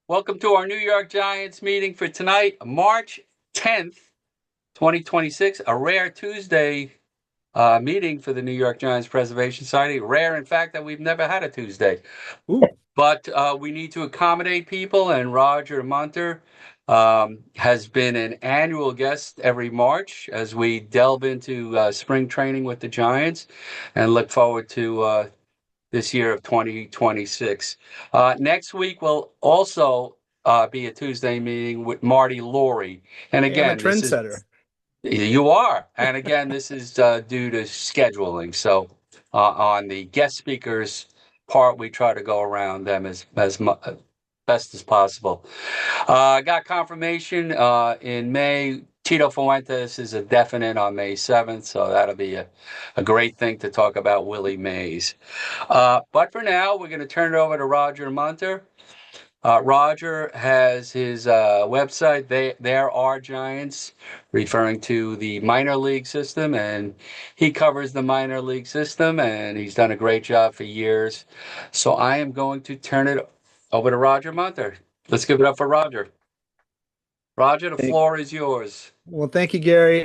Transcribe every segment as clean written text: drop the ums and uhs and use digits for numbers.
Welcome to our New York Giants meeting for tonight, March 10th, 2026, a rare Tuesday meeting for the New York Giants Preservation Society. Rare, in fact, that we've never had a Tuesday. Ooh, But we need to accommodate people, and Roger Munter has been an annual guest every March as we delve into spring training with the Giants and look forward to this year of 2026. Next week will also be a Tuesday meeting with Marty Laurie. And hey, I'm a again, this is trendsetter. you are. And again, this is due to scheduling. So on the guest speakers part, we try to go around them as best as possible. I got confirmation in May. Tito Fuentes is a definite on May 7th, so that'll be a great thing to talk about Willie Mays. But for now, we're going to turn it over to Roger Munter. Roger has his website. There are Giants, referring to the minor league system, and he covers the minor league system, and he's done a great job for years. So I am going to turn it over to Roger Munter. Let's give it up for Roger. Roger, the Thank, floor is yours. well, thank you, Gary.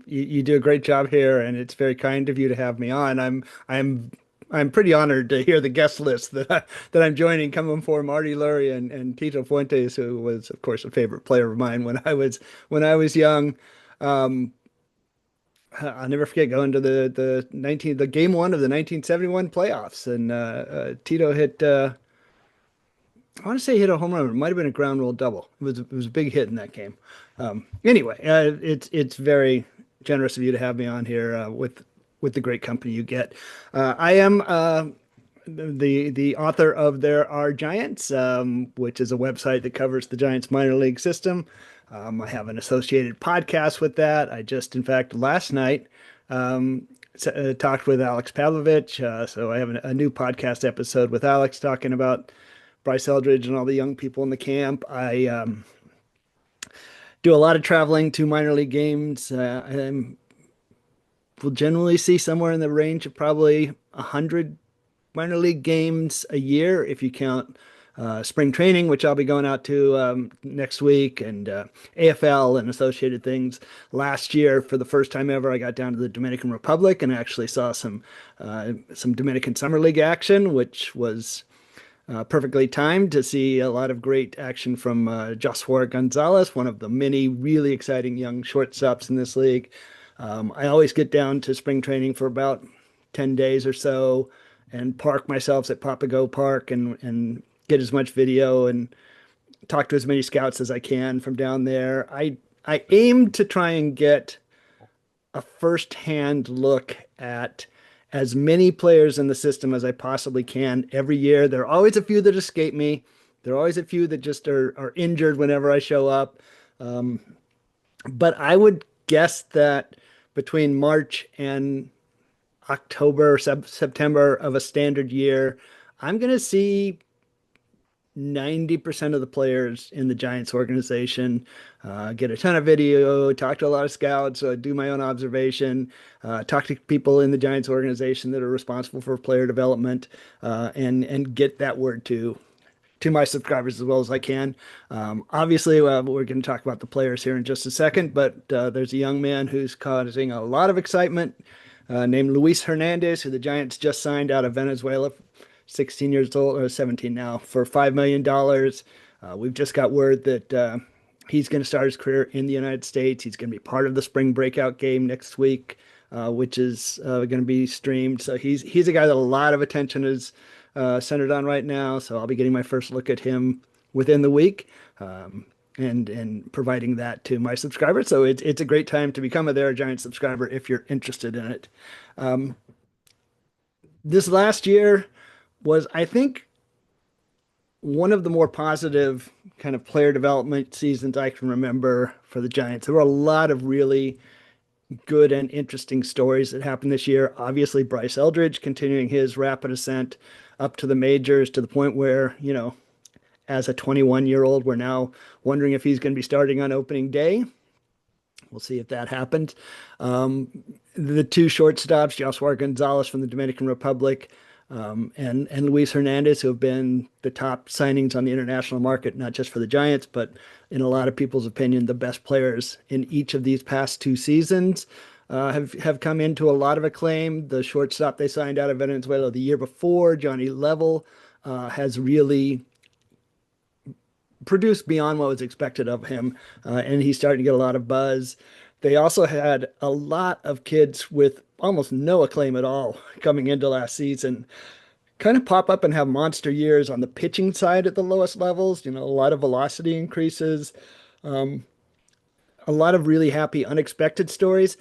You do a great job here, and it's very kind of you to have me on. I'm pretty honored to hear the guest list that I'm joining, coming for Marty Lurie and Tito Fuentes, who was, of course, a favorite player of mine when I was young. Um, I'll never forget going to the game one of the 1971 playoffs, and Tito hit. I want to say he hit a home run. It might have been a ground rule double. It was a big hit in that game. Anyway, it's very generous of you to have me on here with the great company you get. I am the author of There Are Giants, which is a website that covers the Giants minor league system. I have an associated podcast with that. I just, in fact, last night talked with Alex Pavlovich. So I have a new podcast episode with Alex talking about Bryce Eldridge and all the young people in the camp. I do a lot of traveling to minor league games. I will generally see somewhere in the range of probably 100 minor league games a year if you count spring training, which I'll be going out to next week, and AFL and associated things. Last year, for the first time ever, I got down to the Dominican Republic and actually saw some Dominican Summer League action, which was perfectly timed to see a lot of great action from Joshua Gonzalez, one of the many really exciting young shortstops in this league. I always get down to spring training for about 10 days or so and park myself at Papago Park and get as much video and talk to as many scouts as I can from down there. I aim to try and get a first-hand look at as many players in the system as I possibly can every year. There are always a few that escape me. There are always a few that just are injured whenever I show up. Um, but I would guess that between March and October, September of a standard year, I'm going to see 90% of the players in the Giants organization, get a ton of video, talk to a lot of scouts, do my own observation, talk to people in the Giants organization that are responsible for player development, and get that word to my subscribers as well as I can. Obviously, we're going to talk about the players here in just a second, but there's a young man who's causing a lot of excitement, named Luis Hernandez, who the Giants just signed out of Venezuela, 16 years old, or 17 now, for $5 million. We've just got word that he's going to start his career in the United States. He's going to be part of the spring breakout game next week, which is going to be streamed. So he's a guy that a lot of attention is centered on right now. So I'll be getting my first look at him within the week. And providing that to my subscribers. So it's a great time to become a There Giant subscriber if you're interested in it. Um, this last year was, I think, one of the more positive kind of player development seasons I can remember for the Giants. There were a lot of really good and interesting stories that happened this year. Obviously, Bryce Eldridge continuing his rapid ascent up to the majors to the point where, as a 21-year-old, we're now wondering if he's going to be starting on opening day. We'll see if that happened. The two shortstops, Joshua Gonzalez from the Dominican Republic, and Luis Hernandez, who have been the top signings on the international market, not just for the Giants, but in a lot of people's opinion, the best players in each of these past two seasons. Have come into a lot of acclaim. The shortstop they signed out of Venezuela the year before, Johnny Level, has really produced beyond what was expected of him, and he's starting to get a lot of buzz. They also had a lot of kids with almost no acclaim at all coming into last season, kind of pop up and have monster years on the pitching side at the lowest levels. A lot of velocity increases, a lot of really happy, unexpected stories.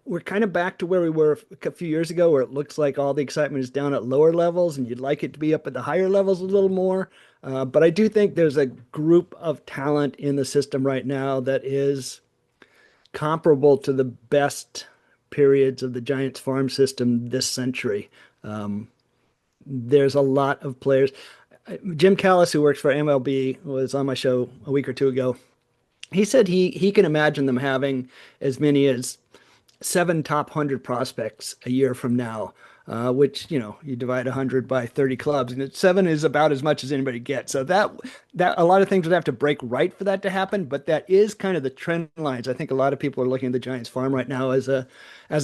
We're kind of back to where we were a few years ago, where it looks like all the excitement is down at lower levels, and you'd like it to be up at the higher levels a little more. But I do think there's a group of talent in the system right now that is comparable to the best periods of the Giants farm system this century. There's a lot of players. Jim Callis, who works for MLB, was on my show a week or two ago. He said he can imagine them having as many as seven top 100 prospects a year from now, which, you divide 100 by 30 clubs, and seven is about as much as anybody gets. So that a lot of things would have to break right for that to happen, but that is kind of the trend lines. I think a lot of people are looking at the Giants farm right now as a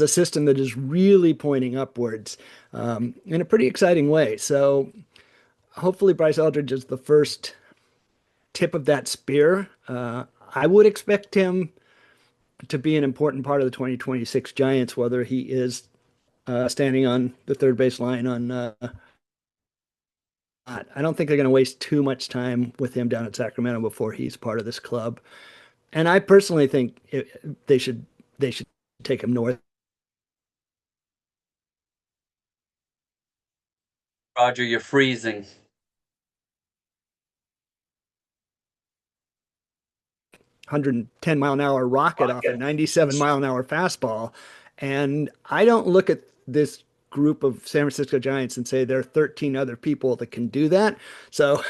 system that is really pointing upwards, in a pretty exciting way. So hopefully Bryce Eldridge is the first tip of that spear. I would expect him to be an important part of the 2026 Giants, whether he is standing on the third base line on. I don't think they're going to waste too much time with him down at Sacramento before he's part of this club. And I personally think they should take him north. Roger, you're freezing. 110-mile-an-hour rocket off a 97-mile-an-hour fastball. And I don't look at this group of San Francisco Giants and say there are 13 other people that can do that. So,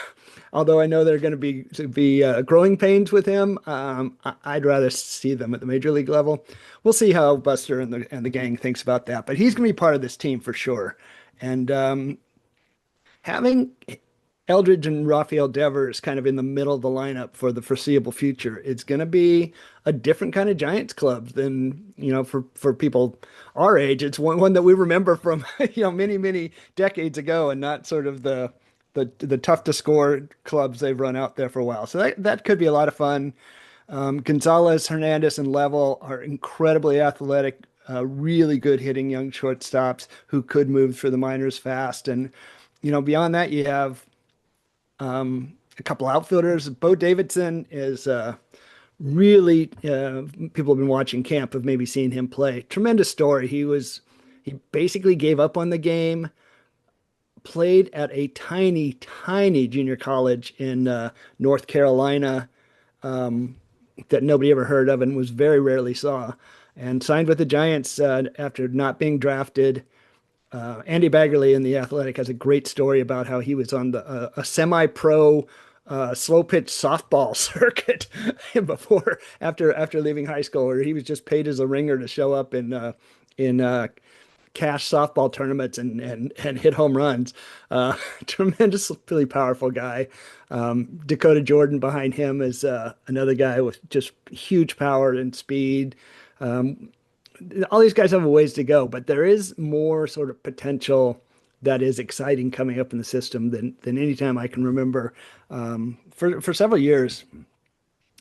although I know there are going to be growing pains with him, I'd rather see them at the major league level. We'll see how Buster and the gang thinks about that, but he's going to be part of this team for sure. And having Eldridge and Rafael Devers kind of in the middle of the lineup for the foreseeable future, it's going to be a different kind of Giants club than, for people our age. It's one that we remember from, many, many decades ago, and not sort of the tough to score clubs they've run out there for a while. So that could be a lot of fun. Gonzalez, Hernandez, and Level are incredibly athletic, really good hitting young shortstops who could move through the minors fast. And, beyond that, you have a couple outfielders. Bo Davidson is really people have been watching camp, have maybe seen him play. Tremendous story. He basically gave up on the game, played at a tiny, tiny junior college in North Carolina that nobody ever heard of and was very rarely saw, and signed with the Giants after not being drafted. Andy Baggerly in The Athletic has a great story about how he was on a semi-pro slow pitch softball circuit after leaving high school, where he was just paid as a ringer to show up in cash softball tournaments and hit home runs. Tremendously powerful guy. Dakota Jordan behind him is another guy with just huge power and speed. All these guys have a ways to go, but there is more sort of potential that is exciting coming up in the system than any time I can remember for several years.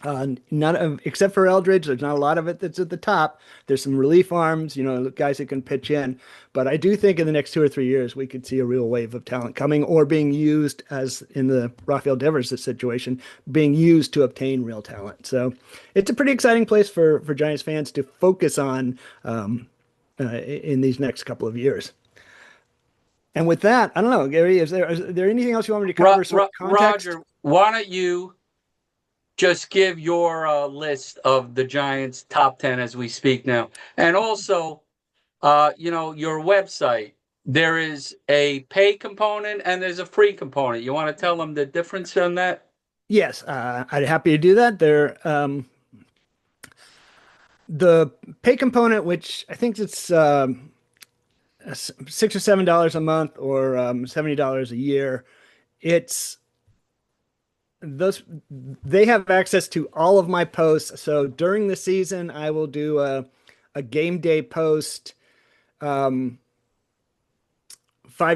Except for Eldridge, there's not a lot of it that's at the top. There's some relief arms, guys that can pitch in. But I do think in the next 2 or 3 years, we could see a real wave of talent coming, or being used, as in the Rafael Devers situation, being used to obtain real talent. So it's a pretty exciting place for Giants fans to focus on in these next couple of years. And with that, I don't know, Gary, is there anything else you want me to cover? Context? Roger, why don't you just give your list of the Giants' top 10 as we speak now? And also, your website, there is a pay component and there's a free component. You want to tell them the difference on that? Yes, I'd happy to do that. The pay component, which I think it's $6 or $7 a month or $70 a year. It's those they have access to all of my posts. So during the season, I will do a game day post 5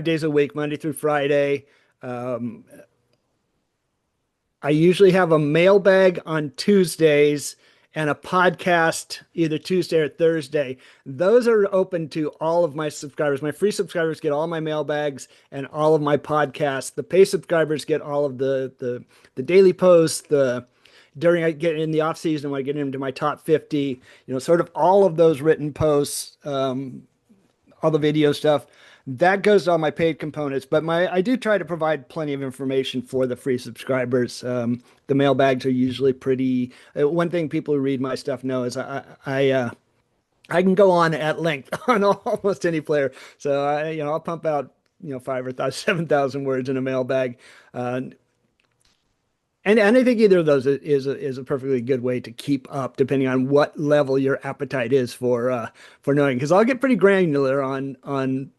days a week, Monday through Friday. Um, I usually have a mailbag on Tuesdays and a podcast either Tuesday or Thursday. Those are open to all of my subscribers. My free subscribers get all my mailbags and all of my podcasts. The pay subscribers get all of the daily posts, the during I get in the off season when I get into my top 50, sort of all of those written posts, all the video stuff. That goes to all my paid components, but I do try to provide plenty of information for the free subscribers. The mailbags are usually pretty. One thing people who read my stuff know is I can go on at length on almost any player. So I'll pump out 5 or 7,000 words in a mailbag. And I think either of those is a perfectly good way to keep up, depending on what level your appetite is for knowing. Because I'll get pretty granular on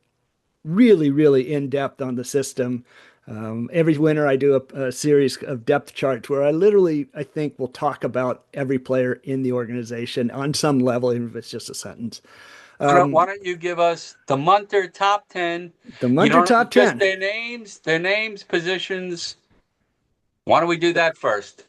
really, really in depth on the system. Every winter, I do a series of depth charts where I think, will talk about every player in the organization on some level, even if it's just a sentence. Why don't you give us the Munter top 10? The You Munter don't top just 10. their names, positions. Why don't we do that first?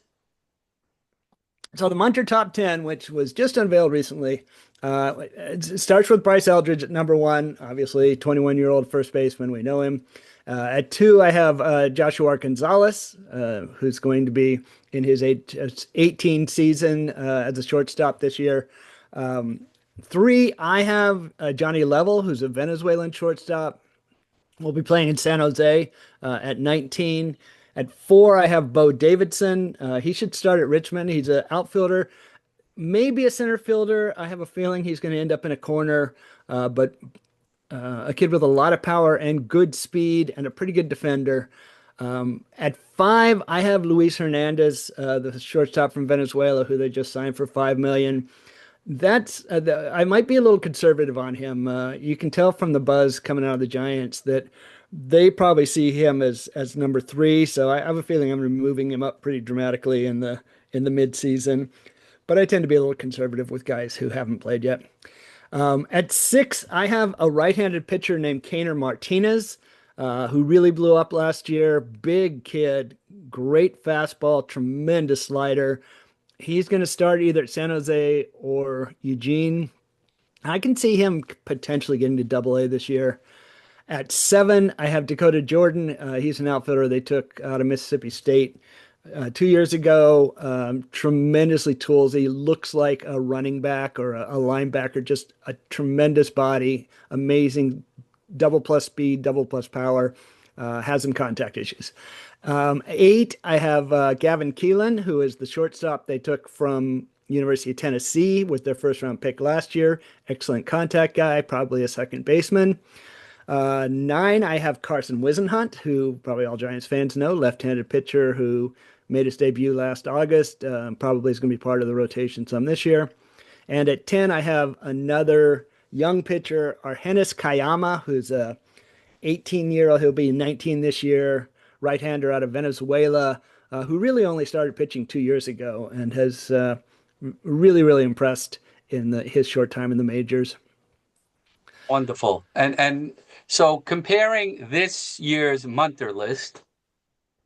So the Munter top 10, which was just unveiled recently, it starts with Bryce Eldridge at number one, obviously 21-year-old first baseman. We know him. At two, I have Joshua Gonzalez, who's going to be in his 18th season as a shortstop this year. Three, I have Johnny Level, who's a Venezuelan shortstop. We'll be playing in San Jose at 19. At four, I have Bo Davidson. He should start at Richmond. He's an outfielder, maybe a center fielder. I have a feeling he's going to end up in a corner, but a kid with a lot of power and good speed and a pretty good defender. At five, I have Luis Hernandez, the shortstop from Venezuela, who they just signed for $5 million. I might be a little conservative on him. You can tell from the buzz coming out of the Giants that they probably see him as number three. So I have a feeling I'm moving him up pretty dramatically in the midseason. But I tend to be a little conservative with guys who haven't played yet. At six, I have a right-handed pitcher named Kaner Martinez, who really blew up last year. Big kid, great fastball, tremendous slider. He's going to start either at San Jose or Eugene. I can see him potentially getting to Double-A this year. At seven, I have Dakota Jordan. He's an outfielder they took out of Mississippi State 2 years ago. Tremendously toolsy. Looks like a running back or a linebacker. Just a tremendous body. Amazing double plus speed, double plus power. Has some contact issues. Eight, I have Gavin Keelan, who is the shortstop they took from University of Tennessee with their first round pick last year. Excellent contact guy, probably a second baseman. Nine, I have Carson Wisenhunt, who probably all Giants fans know, left-handed pitcher who made his debut last August. Probably is going to be part of the rotation some this year. And at 10, I have another young pitcher, Argenis Kayama, who's a 18-year-old. He'll be 19 this year, right-hander out of Venezuela, who really only started pitching 2 years ago and has really, really impressed in his short time in the majors. Wonderful. And so comparing this year's Munter list,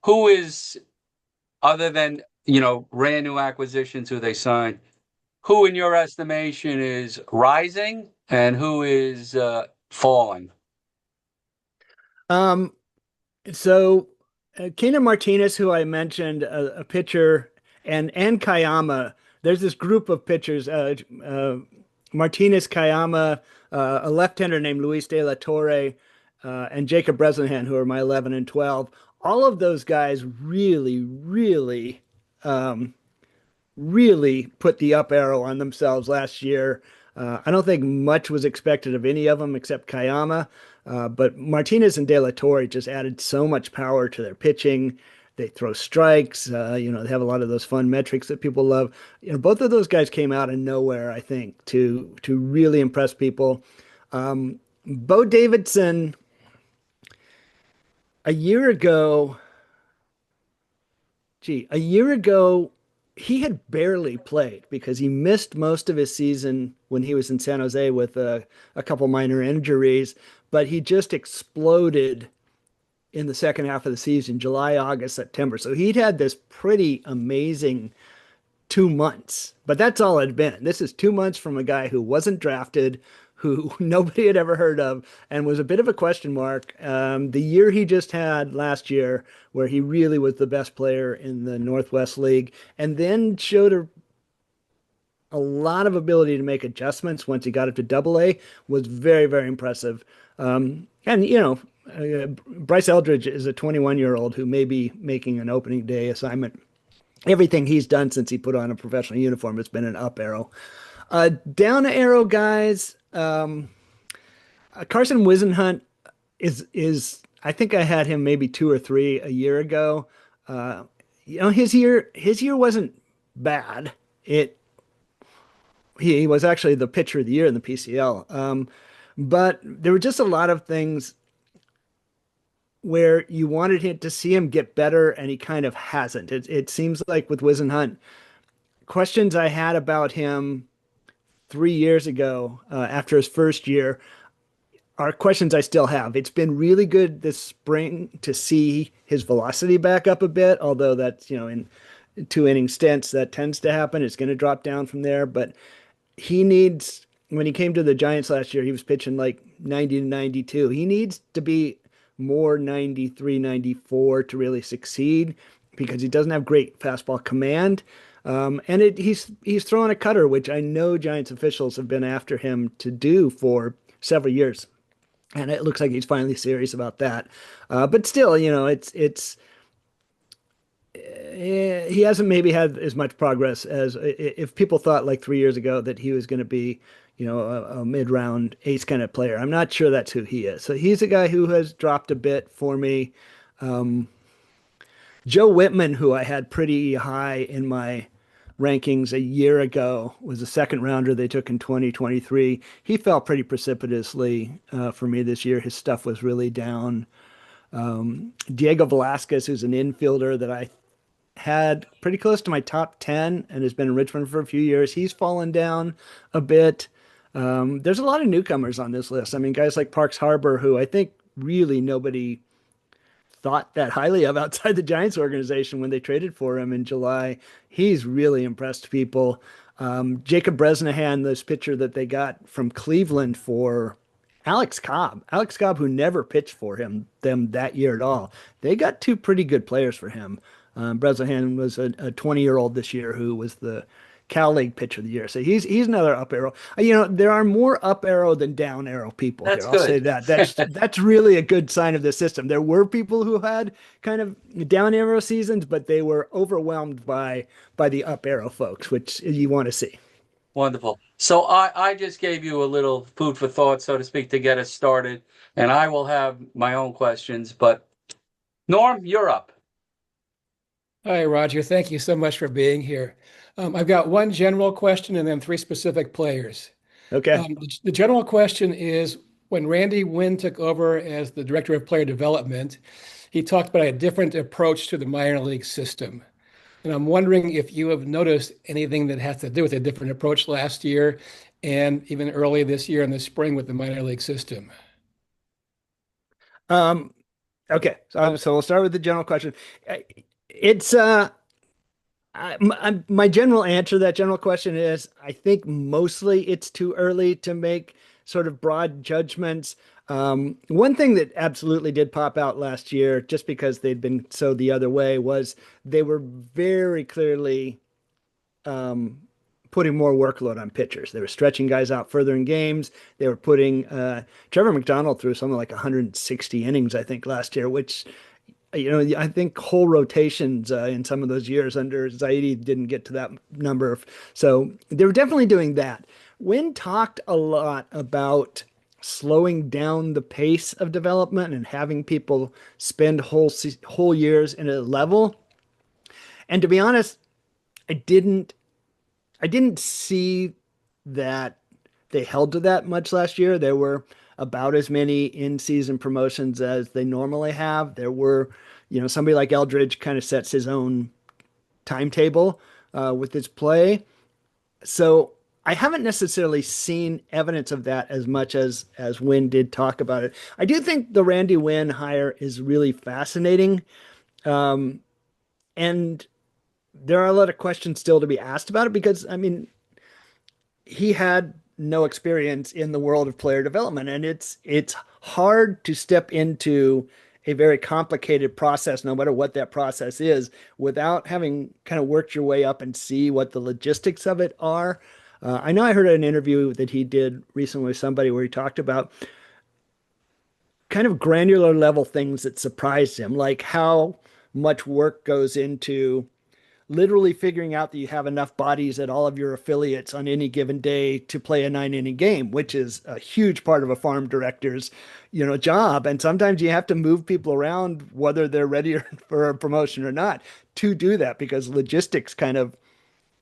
who is, other than, brand new acquisitions who they signed, who in your estimation is rising and who is falling? So Kaner Martinez, who I mentioned, a pitcher, and Kayama, there's this group of pitchers, Martinez, Kayama, a left-hander named Luis De La Torre, and Jacob Bresnahan, who are my 11 and 12. All of those guys really, really, really put the up arrow on themselves last year. I don't think much was expected of any of them except Kayama. But Martinez and De La Torre just added so much power to their pitching. They throw strikes. They have a lot of those fun metrics that people love. Both of those guys came out of nowhere, I think, to really impress people. Bo Davidson, a year ago, a year ago, he had barely played because he missed most of his season when he was in San Jose with a couple minor injuries, but he just exploded in the second half of the season, July, August, September. So he'd had this pretty amazing 2 months, but that's all it'd been. This is 2 months from a guy who wasn't drafted, who nobody had ever heard of, and was a bit of a question mark. The year he just had last year, where he really was the best player in the Northwest League, and then showed a lot of ability to make adjustments once he got up to AA, was very, very impressive. And, Bryce Eldridge is a 21-year-old who may be making an opening day assignment. Everything he's done since he put on a professional uniform has been an up arrow. Down arrow guys, Carson Wisenhunt is I think I had him maybe two or three a year ago. Uh, his year wasn't bad. It he was actually the pitcher of the year in the PCL. But there were just a lot of things where you wanted him to see him get better, and he kind of hasn't. It seems like with Wisenhunt, questions I had about him 3 years ago after his first year are questions I still have. It's been really good this spring to see his velocity back up a bit, although that's, in 2 inning stints, that tends to happen. It's going to drop down from there, but he needs, when he came to the Giants last year, he was pitching like 90 to 92. He needs to be more 93, 94 to really succeed because he doesn't have great fastball command. And he's throwing a cutter, which I know Giants officials have been after him to do for several years. And it looks like he's finally serious about that. But still, he hasn't maybe had as much progress as if people thought like 3 years ago that he was going to be, a mid-round ace kind of player. I'm not sure that's who he is. So he's a guy who has dropped a bit for me. Joe Whitman, who I had pretty high in my rankings a year ago, was a second rounder they took in 2023. He fell pretty precipitously for me this year. His stuff was really down. Diego Velasquez, who's an infielder that I had pretty close to my top 10 and has been in Richmond for a few years. He's fallen down a bit. There's a lot of newcomers on this list. I mean, guys like Parks Harbor, who I think really nobody thought that highly of outside the Giants organization when they traded for him in July. He's really impressed people. Jacob Bresnahan, this pitcher that they got from Cleveland for Alex Cobb. Alex Cobb, who never pitched for them that year at all. They got two pretty good players for him. Bresnahan was a 20-year-old this year who was the Cal League pitcher of the year. So he's another up arrow. There are more up arrow than down arrow people That's here. I'll say good. that. That's really a good sign of the system. There were people who had kind of down arrow seasons, but they were overwhelmed by the up arrow folks, which you want to see. Wonderful. So I just gave you a little food for thought, so to speak, to get us started, and I will have my own questions. But Norm, you're up. Hi, Roger. Thank you so much for being here. I've got one general question and then three specific players. Okay. The general question is, when Randy Wynn took over as the director of player development, he talked about a different approach to the minor league system. And I'm wondering if you have noticed anything that has to do with a different approach last year and even early this year in the spring with the minor league system. Okay. So we'll start with the general question. It's my general answer to that general question is I think mostly it's too early to make sort of broad judgments. One thing that absolutely did pop out last year, just because they'd been so the other way, was they were very clearly putting more workload on pitchers. They were stretching guys out further in games. They were putting Trevor McDonald through something like 160 innings, I think, last year, which I think whole rotations in some of those years under Zaidi didn't get to that number. So they were definitely doing that. Wynn talked a lot about slowing down the pace of development and having people spend whole years in a level. And to be honest, I didn't see that they held to that much last year. There were about as many in-season promotions as they normally have. There were, somebody like Eldridge kind of sets his own timetable with his play. So I haven't necessarily seen evidence of that as much as Wynn did talk about it. I do think the Randy Wynn hire is really fascinating. And there are a lot of questions still to be asked about it because, I mean, he had no experience in the world of player development, and it's hard to step into a very complicated process, no matter what that process is, without having kind of worked your way up and see what the logistics of it are. I know I heard an interview that he did recently with somebody where he talked about kind of granular level things that surprised him, like how much work goes into literally figuring out that you have enough bodies at all of your affiliates on any given day to play a 9 inning game, which is a huge part of a farm director's, job. And sometimes you have to move people around, whether they're ready for a promotion or not, to do that because logistics kind of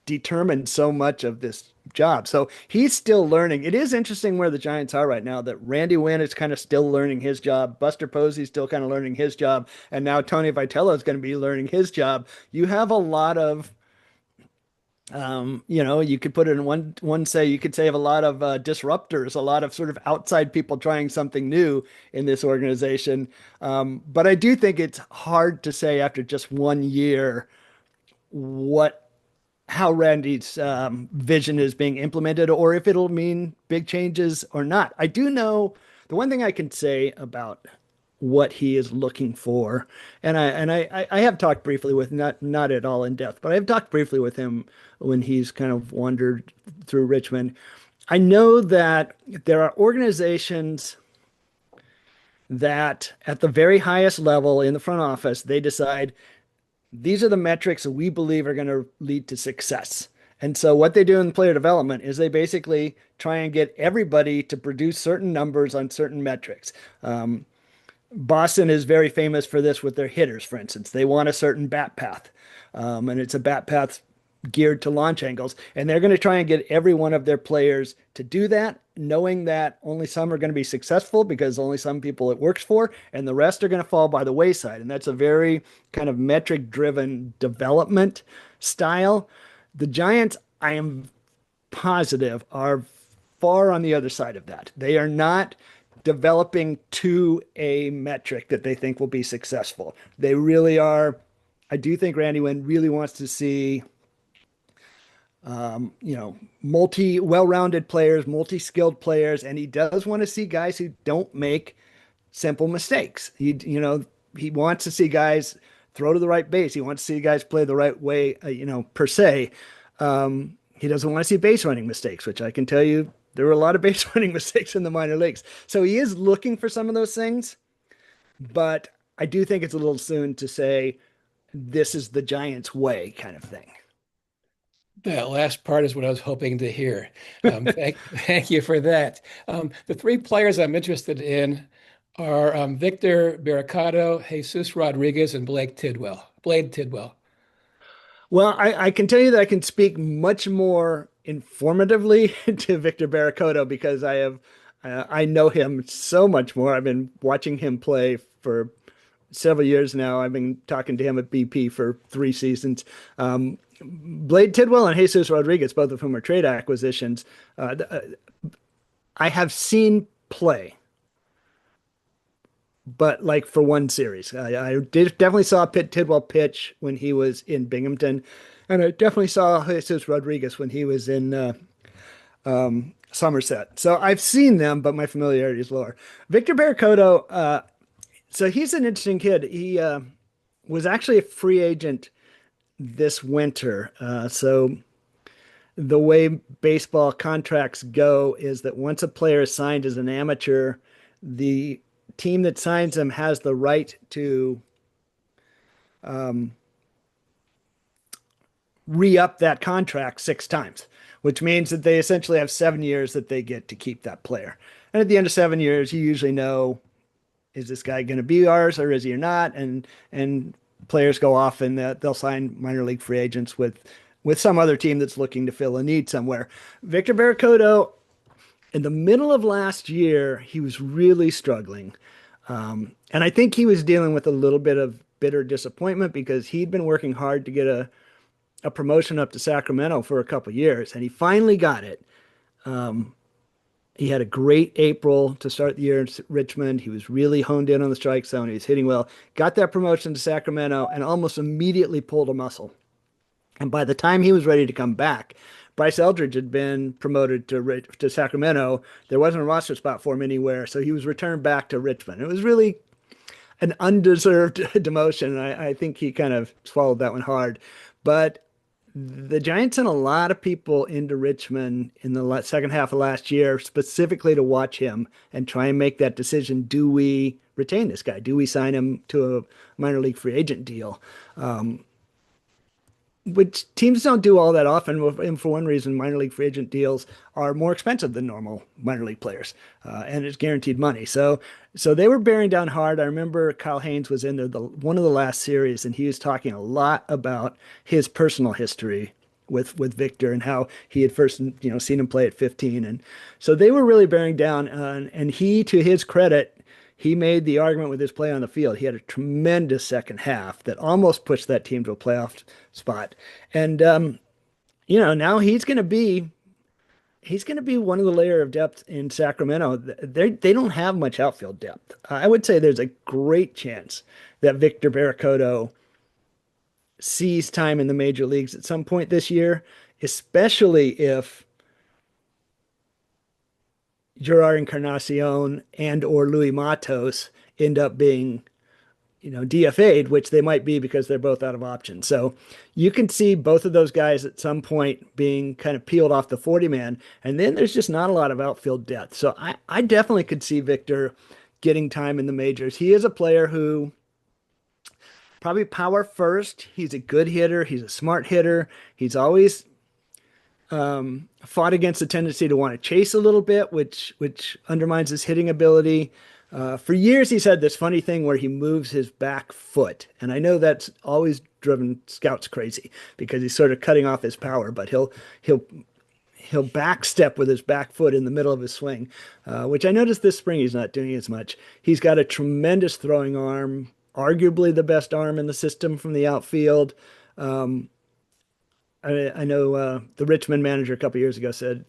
determine so much of this job. So he's still learning. It is interesting where the Giants are right now, that Randy Wynn is kind of still learning his job. Buster Posey's still kind of learning his job. And now Tony Vitello is going to be learning his job. You have a lot of, you could put it in you could say have a lot of disruptors, a lot of sort of outside people trying something new in this organization. But I do think it's hard to say after just 1 year how Randy's vision is being implemented, or if it'll mean big changes or not. I do know the one thing I can say about what he is looking for, and I have talked briefly with, not at all in depth, but I've talked briefly with him when he's kind of wandered through Richmond. I know that there are organizations that at the very highest level in the front office, they decide these are the metrics that we believe are going to lead to success. And so what they do in player development is they basically try and get everybody to produce certain numbers on certain metrics. Boston is very famous for this with their hitters, for instance. They want a certain bat path, and it's a bat path geared to launch angles. And they're going to try and get every one of their players to do that, knowing that only some are going to be successful because only some people it works for, and the rest are going to fall by the wayside. And that's a very kind of metric-driven development style. The Giants, I am positive, are far on the other side of that. They are not developing to a metric that they think will be successful. They really are. I do think Randy Wynn really wants to see well-rounded players, multi-skilled players, and he does want to see guys who don't make simple mistakes. He wants to see guys throw to the right base. He wants to see guys play the right way, per se. He doesn't want to see base running mistakes, which I can tell you there were a lot of base running mistakes in the minor leagues. So he is looking for some of those things, but I do think it's a little soon to say this is the Giants' way kind of thing. That last part is what I was hoping to hear. Thank you for that. The three players I'm interested in are Victor Barricado, Jesus Rodriguez, and Blade Tidwell. Well, I can tell you that I can speak much more informatively to Victor Barricado because I know him so much more. I've been watching him play for several years now. I've been talking to him at BP for 3 seasons. Blade Tidwell and Jesus Rodriguez, both of whom are trade acquisitions, I have seen play, but like for one series. I definitely saw Tidwell pitch when he was in Binghamton, and I definitely saw Jesus Rodriguez when he was in Somerset. So I've seen them, but my familiarity is lower. Victor Barricado, so he's an interesting kid. He was actually a free agent this winter. So the way baseball contracts go is that once a player is signed as an amateur, the team that signs him has the right to re-up that contract 6 times, which means that they essentially have 7 years that they get to keep that player. And at the end of 7 years, you usually know, is this guy going to be ours or is he or not? And players go off and they'll sign minor league free agents with some other team that's looking to fill a need somewhere. Victor Barricado, In the middle of last year, he was really struggling. And I think he was dealing with a little bit of bitter disappointment because he'd been working hard to get a promotion up to Sacramento for a couple years, and he finally got it. He had a great April to start the year in Richmond. He was really honed in on the strike zone. He was hitting well. Got that promotion to Sacramento and almost immediately pulled a muscle. And by the time he was ready to come back, Bryce Eldridge had been promoted to Sacramento. There wasn't a roster spot for him anywhere, so he was returned back to Richmond. It was really an undeserved demotion. I think he kind of swallowed that one hard. But the Giants sent a lot of people into Richmond in the second half of last year, specifically to watch him and try and make that decision. Do we retain this guy? Do we sign him to a minor league free agent deal? Which teams don't do all that often. And for one reason, minor league free agent deals are more expensive than normal minor league players, and it's guaranteed money. So they were bearing down hard. I remember Kyle Haynes was in there one of the last series, and he was talking a lot about his personal history with Victor and how he had first seen him play at 15, and so they were really bearing down. And he, to his credit, he made the argument with his play on the field. He had a tremendous second half that almost pushed that team to a playoff spot. And now he's going to be one of the layer of depth in Sacramento. They don't have much outfield depth. I would say there's a great chance that Victor Barracoto sees time in the major leagues at some point this year, especially if Gerard Encarnacion and or Louis Matos end up being, DFA'd, which they might be because they're both out of options. So you can see both of those guys at some point being kind of peeled off the 40-man, and then there's just not a lot of outfield depth. So I definitely could see Victor getting time in the majors. He is a player who probably power first. He's a good hitter. He's a smart hitter. He's always fought against the tendency to want to chase a little bit, which undermines his hitting ability. For years, he's had this funny thing where he moves his back foot, and I know that's always driven scouts crazy because he's sort of cutting off his power. But he'll back step with his back foot in the middle of his swing, which I noticed this spring he's not doing as much. He's got a tremendous throwing arm, arguably the best arm in the system from the outfield. I know the Richmond manager a couple years ago said,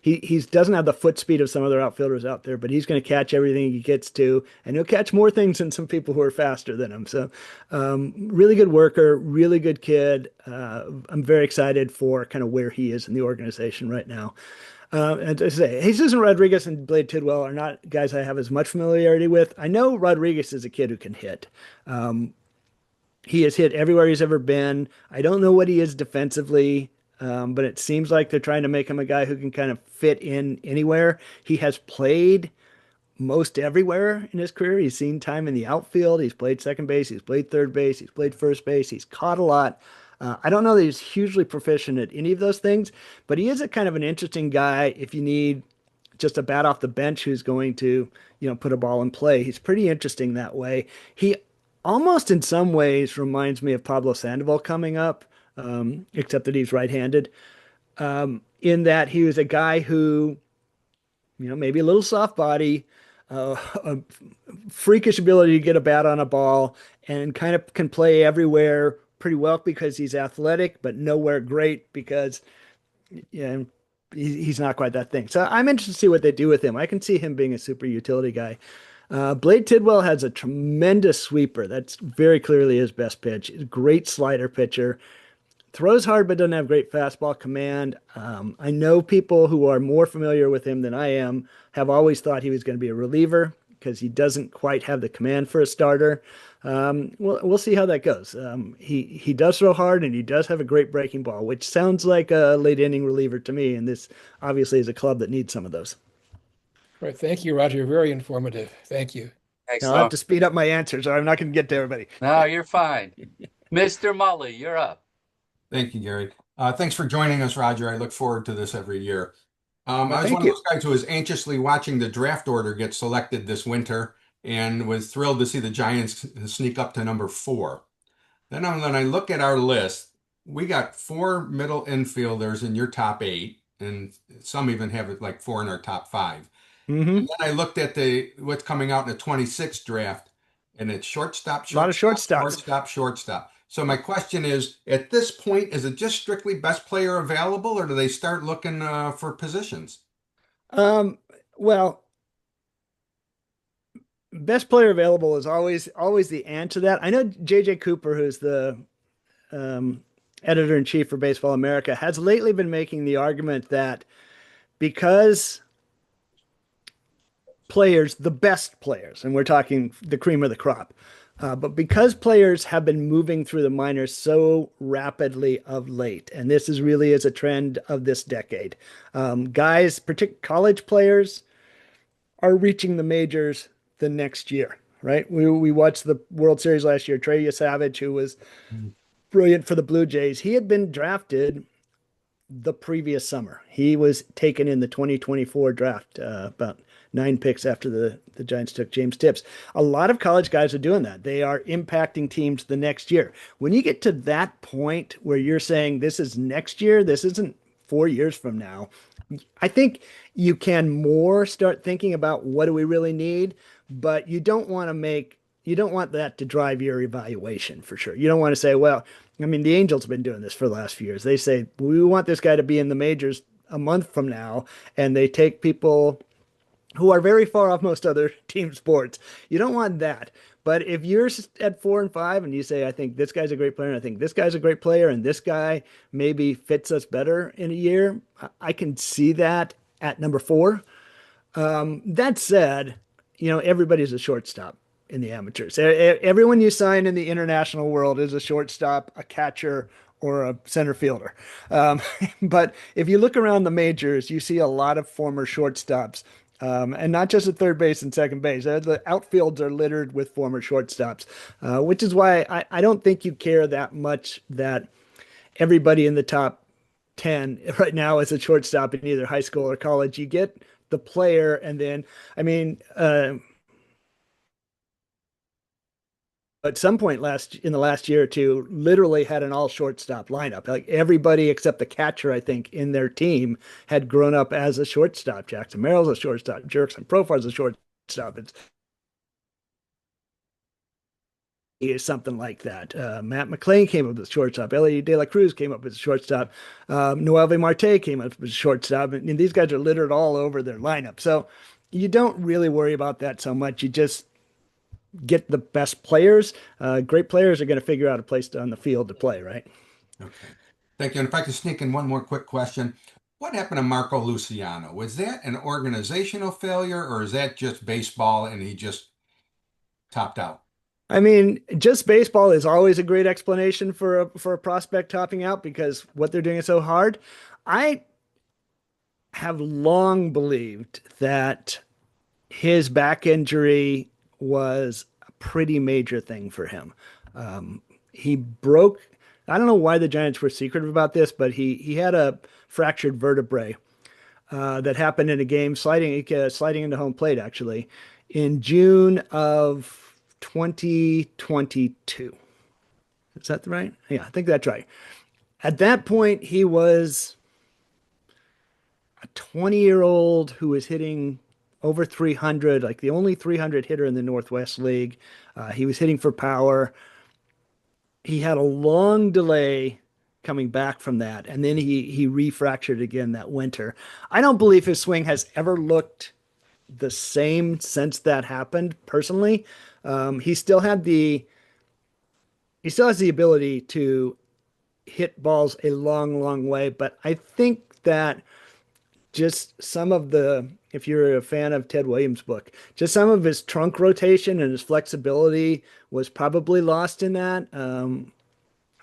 he doesn't have the foot speed of some other outfielders out there, but he's going to catch everything he gets to, and he'll catch more things than some people who are faster than him. So really good worker, really good kid. I'm very excited for kind of where he is in the organization right now. And to say, Jesus Rodriguez and Blade Tidwell are not guys I have as much familiarity with. I know Rodriguez is a kid who can hit. He has hit everywhere he's ever been. I don't know what he is defensively, but it seems like they're trying to make him a guy who can kind of fit in anywhere. He has played most everywhere in his career. He's seen time in the outfield. He's played second base. He's played third base. He's played first base. He's caught a lot. I don't know that he's hugely proficient at any of those things, but he is a kind of an interesting guy if you need just a bat off the bench who's going to, put a ball in play. He's pretty interesting that way. He almost in some ways reminds me of Pablo Sandoval coming up, except that he's right-handed, in that he was a guy who, maybe a little soft body, a freakish ability to get a bat on a ball, and kind of can play everywhere pretty well because he's athletic, but nowhere great because he's not quite that thing. So I'm interested to see what they do with him. I can see him being a super utility guy. Blade Tidwell has a tremendous sweeper. That's very clearly his best pitch. He's a great slider pitcher. Throws hard but doesn't have great fastball command. I know people who are more familiar with him than I am have always thought he was going to be a reliever because he doesn't quite have the command for a starter. We'll see how that goes. He does throw hard and he does have a great breaking ball, which sounds like a late inning reliever to me. And this obviously is a club that needs some of those. All right. Thank you, Roger. Very informative. Thank you. Thanks, I'll have to speed up my answers or I'm not going to get to everybody. No, you're fine. Mr. Mully, you're up. Thank you, Gary. Thanks for joining us, Roger. I look forward to this every year. I was Thank one you. of those guys who was anxiously watching the draft order get selected this winter and was thrilled to see the Giants sneak up to number 4. Then when I look at our list, we got 4 middle infielders in your top 8. and some even have it like 4 in our top 5. Hmm. And then I looked at the what's coming out in the 26th draft, and it's A lot of shortstops. shortstop. So my question is, at this point, is it just strictly best player available, or do they start looking for positions? Um, well, best player available is always the answer to that. I know JJ Cooper, who's the um, editor in chief for Baseball America, has lately been making the argument that because players, the best players, and we're talking the cream of the crop, but because players have been moving through the minors so rapidly of late, and this is really is a trend of this decade, guys, particularly college players, are reaching the majors the next year. Right, we watched the World Series last year. Trey Savage, who was brilliant for the Blue Jays, he had been drafted the previous summer. He was taken in the 2024 draft, about 9 picks after the Giants took James Tips. A lot of college guys are doing that. They are impacting teams the next year. When you get to that point where you're saying this is next year, this isn't 4 years from now, I think you can more start thinking about what do we really need, but you don't want that to drive your evaluation for sure. You don't want to say, well, I mean, the Angels have been doing this for the last few years. They say, we want this guy to be in the majors a month from now, and they take people who are very far off most other team sports. You don't want that. But if you're at 4 and 5 and you say, I think this guy's a great player, and I think this guy's a great player, and this guy maybe fits us better in a year, I can see that at number 4. That said, everybody's a shortstop in the amateurs. Everyone you sign in the international world is a shortstop, a catcher, or a center fielder. But if you look around the majors, you see a lot of former shortstops. And not just at third base and second base. The outfields are littered with former shortstops, which is why I don't think you care that much that everybody in the top 10 right now is a shortstop in either high school or college. You get the player, and then, I mean, at some point in the last year or two, literally had an all shortstop lineup. Like everybody except the catcher, I think, in their team had grown up as a shortstop. Jackson Merrill's a shortstop. Jerkson Profar's a shortstop. It's something like that. Matt McClain came up as a shortstop. Ellie De La Cruz came up as a shortstop. Noelvi Marte came up as a shortstop. And these guys are littered all over their lineup. So you don't really worry about that so much. You just get the best players. Great players are going to figure out a place on the field to play, right? Okay. Thank you. And if I could sneak in one more quick question. What happened to Marco Luciano? Was that an organizational failure, or is that just baseball and he just topped out? I mean, just baseball is always a great explanation for a prospect topping out because what they're doing is so hard. I have long believed that his back injury was a pretty major thing for him. He broke. I don't know why the Giants were secretive about this, but he had a fractured vertebrae that happened in a game sliding into home plate actually in June of 2022. Is that right? Yeah, I think that's right. At that point, he was a 20-year-old who was hitting over 300, like the only 300 hitter in the Northwest League. He was hitting for power. He had a long delay coming back from that, and then he refractured again that winter. I don't believe his swing has ever looked the same since that happened. Personally, he still has the ability to hit balls a long, long way, but I think that just some of if you're a fan of Ted Williams' book, just some of his trunk rotation and his flexibility was probably lost in that.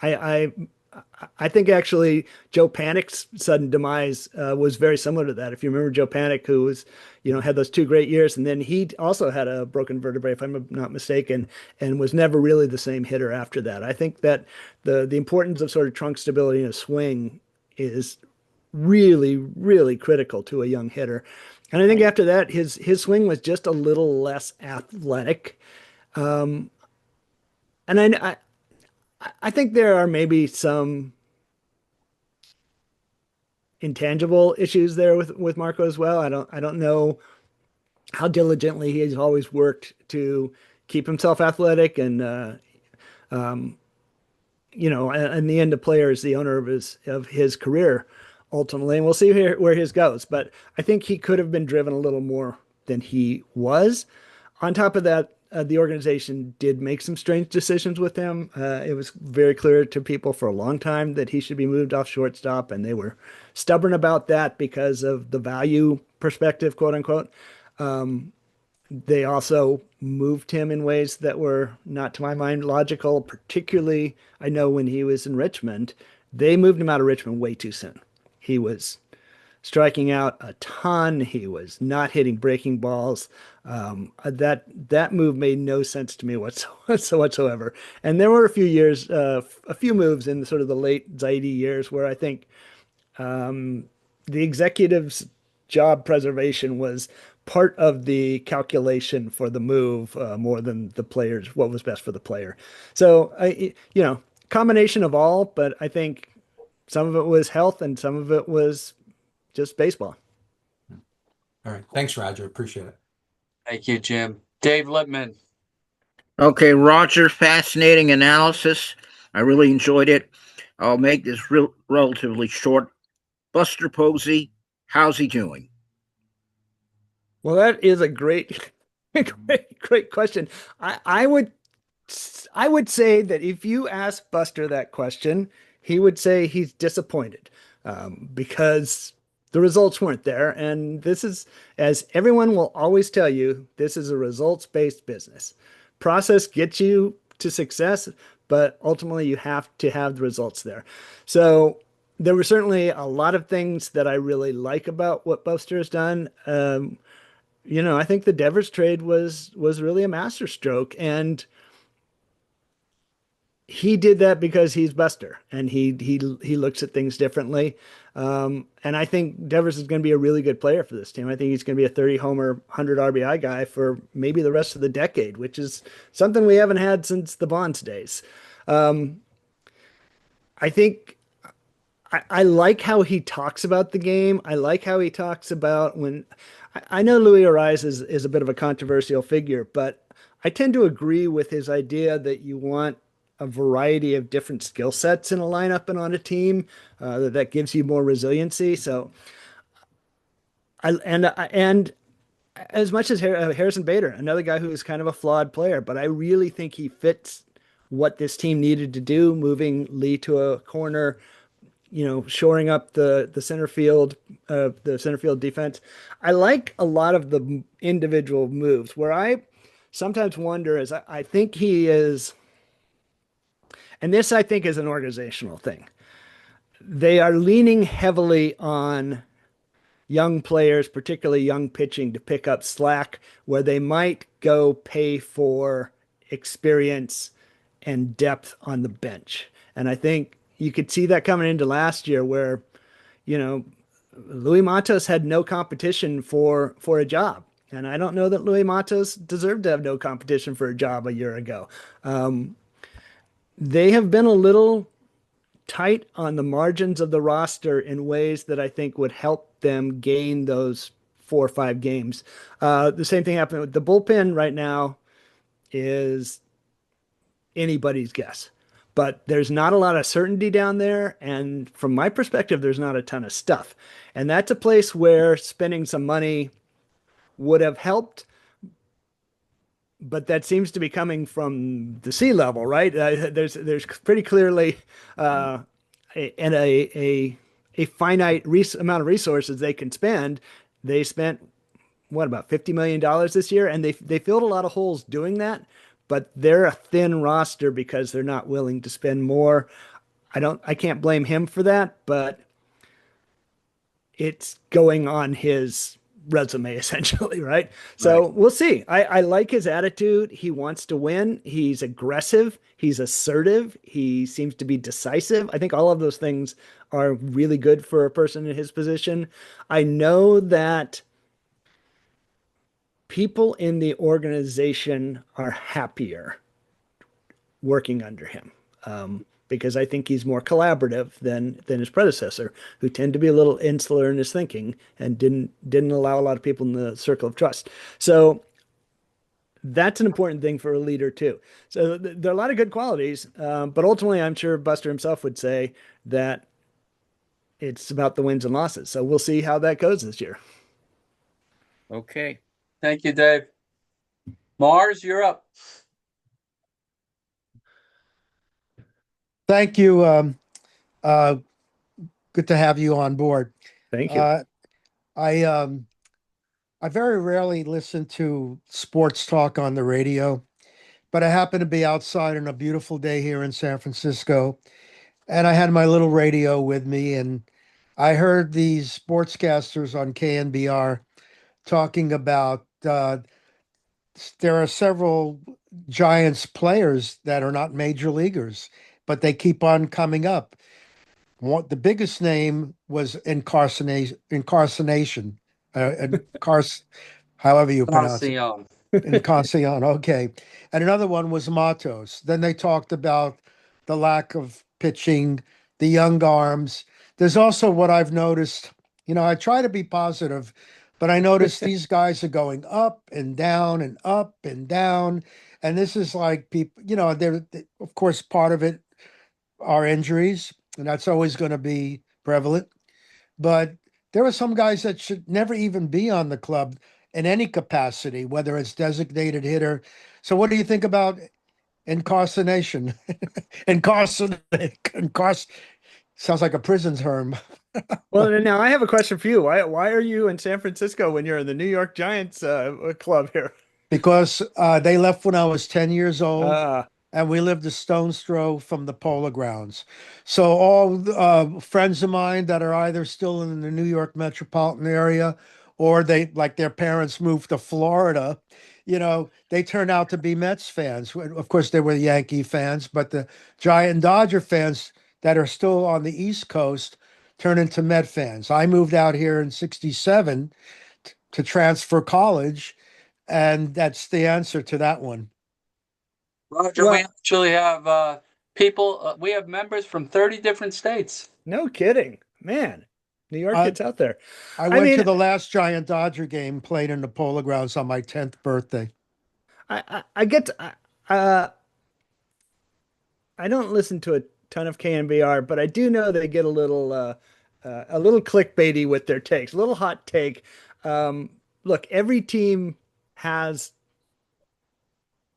I I think actually Joe Panic's sudden demise was very similar to that. If you remember Joe Panic, who was, had those 2 great years, and then he also had a broken vertebrae, if I'm not mistaken, and was never really the same hitter after that. I think that the importance of sort of trunk stability in a swing is really, really critical to a young hitter. And I think after that, his swing was just a little less athletic. Um, and I think there are maybe some intangible issues there with Marco as well. I don't know how diligently he has always worked to keep himself athletic and you know, in the end, the player is the owner of his career ultimately, and we'll see where his goes. But I think he could have been driven a little more than he was. On top of that, the organization did make some strange decisions with him. It was very clear to people for a long time that he should be moved off shortstop, and they were stubborn about that because of the value perspective, quote unquote. They also moved him in ways that were not, to my mind, logical. Particularly, I know when he was in Richmond, they moved him out of Richmond way too soon. He was striking out a ton. He was not hitting breaking balls. That move made no sense to me whatsoever. And there were a few years, a few moves in sort of the late Zaidi years where I think the executive's job preservation was part of the calculation for the move more than the players, what was best for the player. So, combination of all, but I think some of it was health and some of it was just baseball. All right. Thanks, Roger. Appreciate it. Thank you, Jim. Dave Lippman. Okay, Roger, fascinating analysis. I really enjoyed it. I'll make this relatively short. Buster Posey, how's he doing? Well, that is a great, great question. I would say that if you ask Buster that question, he would say he's disappointed because the results weren't there. And this is, as everyone will always tell you, this is a results-based business. Process gets you to success, but ultimately you have to have the results there. So there were certainly a lot of things that I really like about what Buster has done. I think the Devers trade was really a masterstroke, and he did that because he's Buster and he looks at things differently. And I think Devers is going to be a really good player for this team. I think he's going to be a 30 homer, 100 RBI guy for maybe the rest of the decade, which is something we haven't had since the Bonds days. I think I like how he talks about the game. I like how he talks about when I know Luis Ariz is a bit of a controversial figure, but I tend to agree with his idea that you want a variety of different skill sets in a lineup and on a team that gives you more resiliency. So, and as much as Harrison Bader, another guy who is kind of a flawed player, but I really think he fits what this team needed to do, moving Lee to a corner, shoring up the center field defense. I like a lot of the individual moves. Where I sometimes wonder is I think he is, and this I think is an organizational thing. They are leaning heavily on young players, particularly young pitching, to pick up slack where they might go pay for experience and depth on the bench. And I think you could see that coming into last year where, Luis Matos had no competition for a job. And I don't know that Luis Matos deserved to have no competition for a job a year ago. They have been a little tight on the margins of the roster in ways that I think would help them gain those 4 or 5 games. The same thing happened with the bullpen right now is anybody's guess. But there's not a lot of certainty down there. And from my perspective, there's not a ton of stuff. And that's a place where spending some money would have helped. But that seems to be coming from the sea level, right? There's pretty clearly a finite amount of resources they can spend. They spent about $50 million this year, and they filled a lot of holes doing that. But they're a thin roster because they're not willing to spend more. I can't blame him for that, but it's going on his resume essentially, right? So We'll see. I like his attitude. He wants to win. He's aggressive. He's assertive. He seems to be decisive. I think all of those things are really good for a person in his position. I know that people in the organization are happier working under him because I think he's more collaborative than his predecessor, who tend to be a little insular in his thinking and didn't allow a lot of people in the circle of trust. So that's an important thing for a leader too. So there are a lot of good qualities, but ultimately, I'm sure Buster himself would say that it's about the wins and losses. So we'll see how that goes this year. Okay. Thank you, Dave. Mars, you're up. Thank you. Good to have you on board. Thank you. I very rarely listen to sports talk on the radio, but I happened to be outside on a beautiful day here in San Francisco, and I had my little radio with me, and I heard these sportscasters on KNBR talking about there are several Giants players that are not major leaguers, but they keep on coming up. The biggest name was incarceration, however you pronounce it. Marcion. Encarnacion, okay. And another one was Matos. Then they talked about the lack of pitching, the young arms. There's also what I've noticed, I try to be positive, but I notice these guys are going up and down and up and down. And this is like people, they're, of course, part of it are injuries, and that's always going to be prevalent. But there are some guys that should never even be on the club in any capacity, whether it's designated hitter. So what do you think about incarceration? Sounds like a prison term. Well, now I have a question for you. Why are you in San Francisco when you're in the New York Giants club here? Because they left when I was 10 years old. Ah, And we lived a stone's throw from the Polo Grounds. So all friends of mine that are either still in the New York metropolitan area or their parents moved to Florida, they turned out to be Mets fans. Of course, they were Yankee fans, but the Giant and Dodger fans that are still on the East Coast turn into Met fans. I moved out here in 67 to transfer college, and that's the answer to that one. Roger, we actually have people, we have members from 30 different states. no kidding, man. New York gets out there. I went to the last Giant Dodger game played in the Polo Grounds on my 10th birthday. I get I don't listen to a ton of KNBR, but I do know they get a little clickbaity with their takes, a little hot take. Look, every team has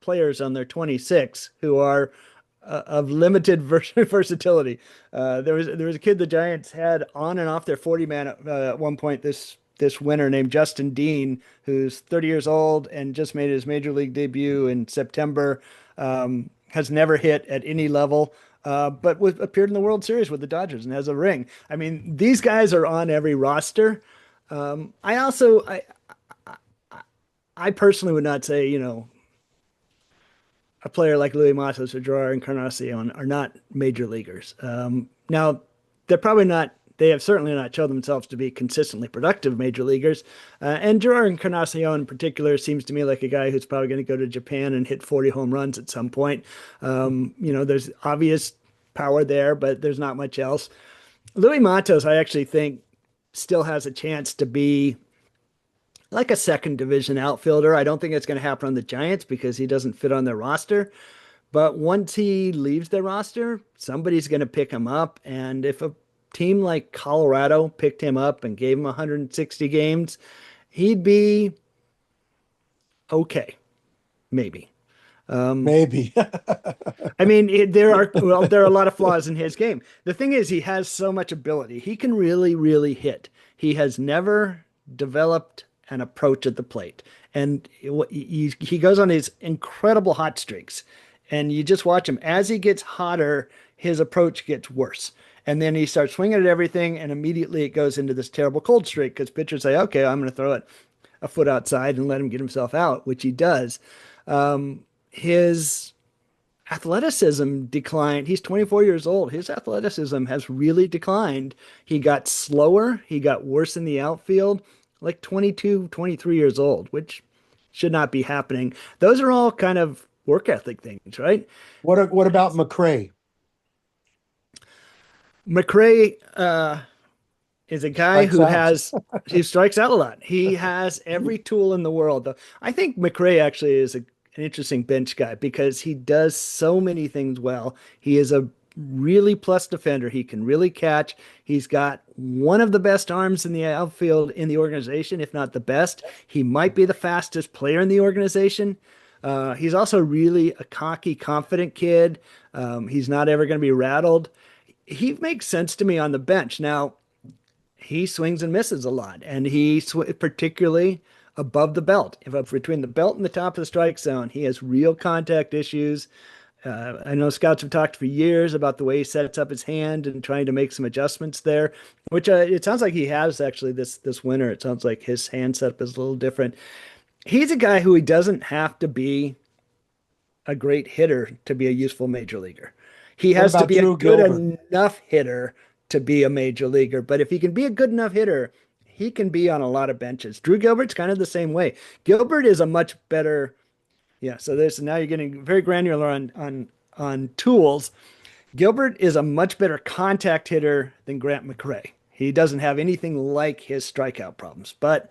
players on their 26 who are of limited versatility. There was a kid the Giants had on and off their 40-man at one point this winter named Justin Dean, who's 30 years old and just made his major league debut in September. Has never hit at any level, but appeared in the World Series with the Dodgers and has a ring. I mean, these guys are on every roster. I personally would not say, a player like Louis Matos or Gerard Encarnacion are not major leaguers. Now, they're probably not, they have certainly not shown themselves to be consistently productive major leaguers. And Gerard Encarnacion in particular seems to me like a guy who's probably going to go to Japan and hit 40 home runs at some point. There's obvious power there, but there's not much else. Louis Matos, I actually think, still has a chance to be like a second division outfielder. I don't think it's going to happen on the Giants because he doesn't fit on their roster. But once he leaves their roster, somebody's going to pick him up. And if a team like Colorado picked him up and gave him 160 games, he'd be okay. Maybe. Maybe. I mean, there are a lot of flaws in his game. The thing is, he has so much ability. He can really, really hit. He has never developed an approach at the plate. And he goes on these incredible hot streaks. And you just watch him. As he gets hotter, his approach gets worse. And then he starts swinging at everything, and immediately it goes into this terrible cold streak because pitchers say, okay, I'm going to throw it a foot outside and let him get himself out, which he does. His athleticism declined. He's 24 years old. His athleticism has really declined. He got slower. He got worse in the outfield, like 22, 23 years old, which should not be happening. Those are all kind of work ethic things, right? What about McRae? McRae is a guy Strikes out. he strikes out a lot. He has every tool in the world. Though I think McRae actually is an interesting bench guy because he does so many things well. He is a really plus defender. He can really catch. He's got one of the best arms in the outfield in the organization, if not the best. He might be the fastest player in the organization. He's also really a cocky, confident kid. He's not ever going to be rattled. He makes sense to me on the bench. Now, he swings and misses a lot, and particularly above the belt. If between the belt and the top of the strike zone, he has real contact issues. I know scouts have talked for years about the way he sets up his hand and trying to make some adjustments there, which it sounds like he has actually this winter. It sounds like his hand setup is a little different. He's a guy who he doesn't have to be a great hitter to be a useful major leaguer. He What has to about be a Drew good Gilbert? enough hitter to be a major leaguer. But if he can be a good enough hitter, he can be on a lot of benches. Drew Gilbert's kind of the same way. Gilbert is a much better, yeah. So there's now you're getting very granular on tools. Gilbert is a much better contact hitter than Grant McRae. He doesn't have anything like his strikeout problems, but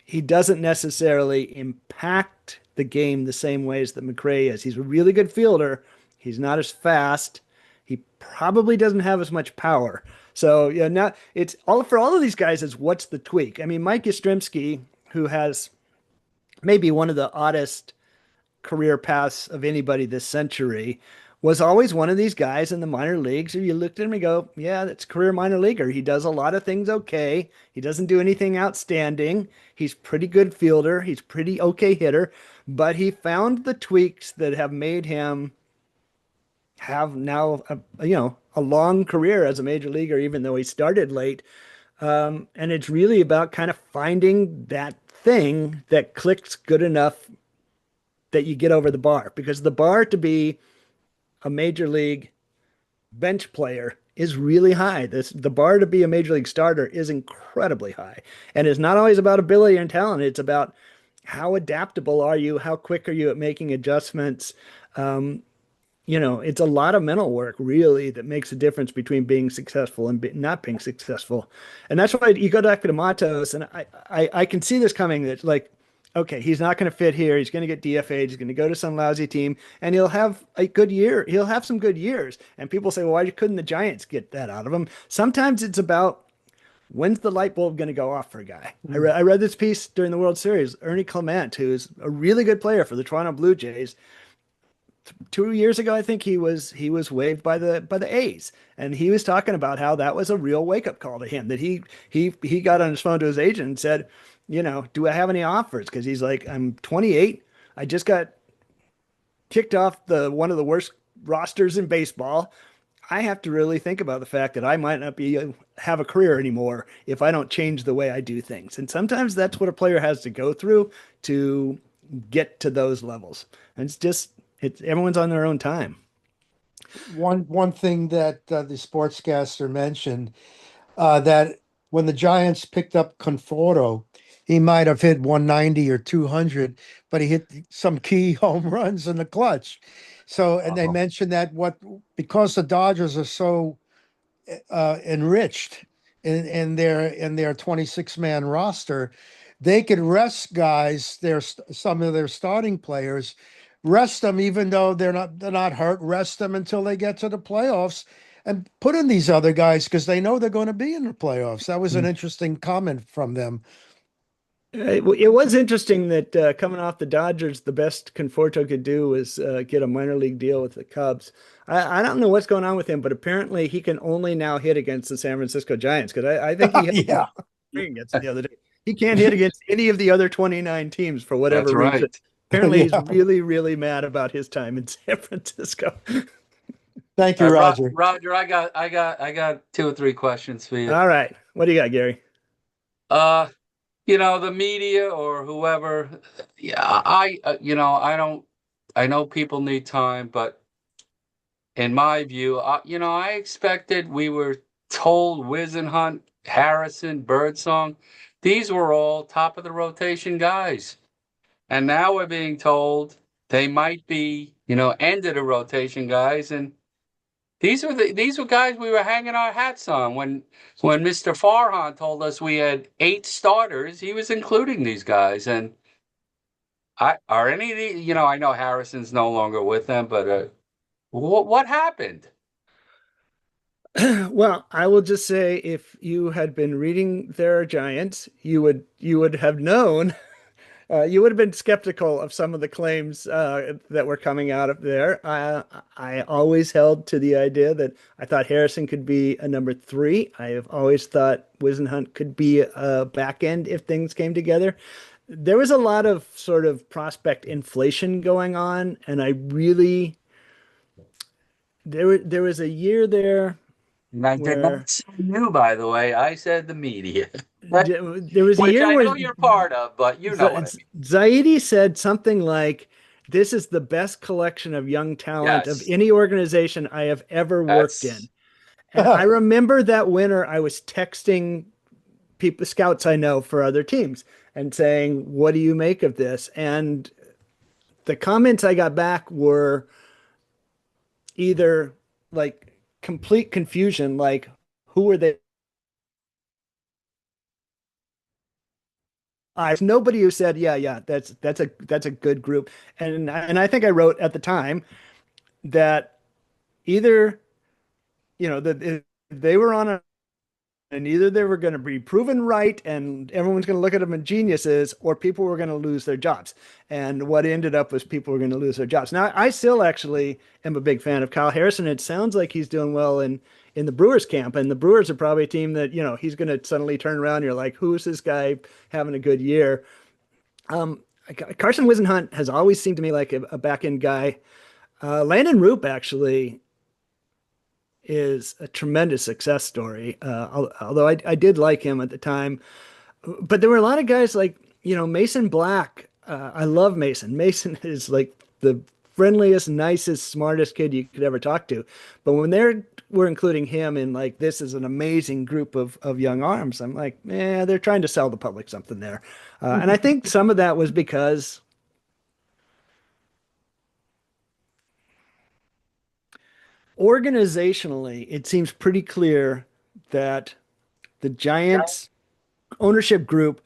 he doesn't necessarily impact the game the same ways that McRae is. He's a really good fielder. He's not as fast. He probably doesn't have as much power. So yeah, now it's all for all of these guys is what's the tweak? I mean, Mike Yastrzemski, who has maybe one of the oddest career paths of anybody this century, was always one of these guys in the minor leagues who you looked at him and go, yeah, that's a career minor leaguer. He does a lot of things okay. He doesn't do anything outstanding. He's pretty good fielder. He's pretty okay hitter, but he found the tweaks that have made him have now a long career as a major leaguer, even though he started late. And it's really about kind of finding that thing that clicks good enough that you get over the bar, because the bar to be a major league bench player is really high. The bar to be a major league starter is incredibly high. And it's not always about ability and talent. It's about how adaptable are you? How quick are you at making adjustments? It's a lot of mental work really that makes a difference between being successful and not being successful. And that's why you go back to Matos, and I can see this coming that like, okay, he's not going to fit here. He's going to get DFA'd. He's going to go to some lousy team, and he'll have a good year. He'll have some good years. And people say, well, why couldn't the Giants get that out of him? Sometimes it's about when's the light bulb going to go off for a guy. I read this piece during the World Series. Ernie Clement, who's a really good player for the Toronto Blue Jays, 2 years ago, I think he was waived by the A's, and he was talking about how that was a real wake up call to him. That he got on his phone to his agent and said, do I have any offers? Because he's like, I'm 28. I just got kicked off one of the worst rosters in baseball. I have to really think about the fact that I might not have a career anymore if I don't change the way I do things. And sometimes that's what a player has to go through to get to those levels. And it's everyone's on their own time. One thing that the sportscaster mentioned, that when the Giants picked up Conforto, he might have hit 190 or 200, but he hit some key home runs in the clutch. So, and they mentioned that because the Dodgers are so enriched in their 26-man roster, they could rest guys, some of their starting players, rest them even though they're not hurt, rest them until they get to the playoffs, and put in these other guys because they know they're going to be in the playoffs. That was an interesting comment from them. It was interesting that coming off the Dodgers, the best Conforto could do was get a minor league deal with the Cubs. I don't know what's going on with him, but apparently he can only now hit against the San Francisco Giants, because I think he hit Yeah. against them the other day. He can't hit against any of the other 29 teams for whatever That's reason. right. Apparently Yeah. he's really, really mad about his time in San Francisco. Thank you, Roger. Roger, I got 2 or 3 questions for you. All right. What do you got, Gary? The media or whoever, yeah, I know people need time, but in my view, I expected, we were told Wisenhunt, Harrison, Birdsong, these were all top of the rotation guys. And now we're being told they might be, end of the rotation guys. And These were guys we were hanging our hats on when Mr. Farhan told us we had 8 starters. He was including these guys, and are any of the I know Harrison's no longer with them, but what happened? Well, I will just say if you had been reading There Are Giants, you would have known. You would have been skeptical of some of the claims that were coming out of there. I always held to the idea that I thought Harrison could be a number 3. I have always thought Wisenhunt could be a back end if things came together. There was a lot of sort of prospect inflation going on, and I really there was a year there And I did where not say you, by the way. I said the media, there was a which year I where know you're part of, but you know what I mean. Zaidi said something like, "This is the best collection of young talent of Yes, any organization I have ever worked in." that's And I remember that winter, I was texting people, scouts I know for other teams, and saying, "What do you make of this?" And the comments I got back were either like complete confusion, like, "Who are they?" There's nobody who said, "Yeah, yeah, that's a good group." And I think I wrote at the time that either that they were on a and either they were going to be proven right and everyone's going to look at them as geniuses, or people were going to lose their jobs. And what ended up was people were going to lose their jobs. Now, I still actually am a big fan of Kyle Harrison. It sounds like he's doing well in the Brewers camp, and the Brewers are probably a team that he's going to suddenly turn around. And you're like, who is this guy having a good year? Um, Carson Wisenhunt has always seemed to me like a back end guy. Landon Roop actually is a tremendous success story. Although I did like him at the time, but there were a lot of guys like Mason Black. I love Mason. Mason is like the friendliest, nicest, smartest kid you could ever talk to. But when we're including him in like this is an amazing group of young arms, I'm like, they're trying to sell the public something there, and I think some of that was because organizationally, it seems pretty clear that the Giants ownership group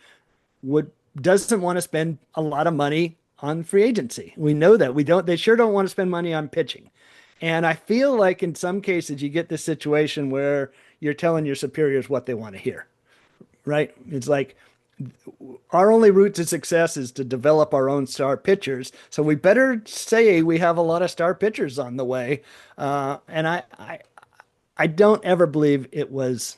would doesn't want to spend a lot of money on free agency. We know that. They sure don't want to spend money on pitching. And I feel like in some cases you get this situation where you're telling your superiors what they want to hear, right? It's like our only route to success is to develop our own star pitchers. So we better say we have a lot of star pitchers on the way. And I don't ever believe it was,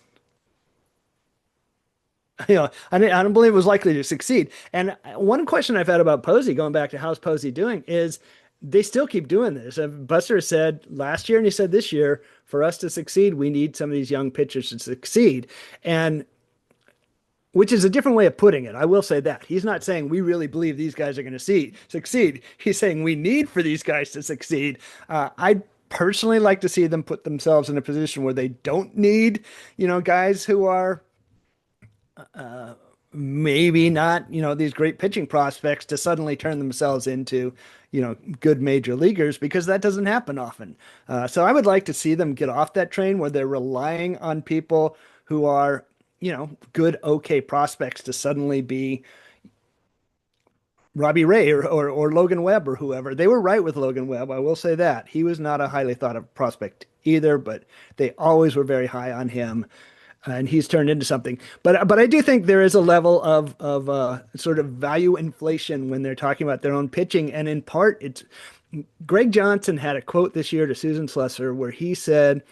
I don't believe it was likely to succeed. And one question I've had about Posey, going back to how's Posey doing, is they still keep doing this. Buster said last year and he said this year, for us to succeed, we need some of these young pitchers to succeed. And which is a different way of putting it. I will say that. He's not saying we really believe these guys are going to succeed. He's saying we need for these guys to succeed. I personally like to see them put themselves in a position where they don't need, guys who are maybe not, these great pitching prospects to suddenly turn themselves into, good major leaguers, because that doesn't happen often. So I would like to see them get off that train where they're relying on people who are, good, okay prospects to suddenly be Robbie Ray or Logan Webb or whoever. They were right with Logan Webb. I will say that. He was not a highly thought of prospect either, but they always were very high on him. And he's turned into something. But I do think there is a level of sort of value inflation when they're talking about their own pitching. And in part, it's Greg Johnson had a quote this year to Susan Slusser where he said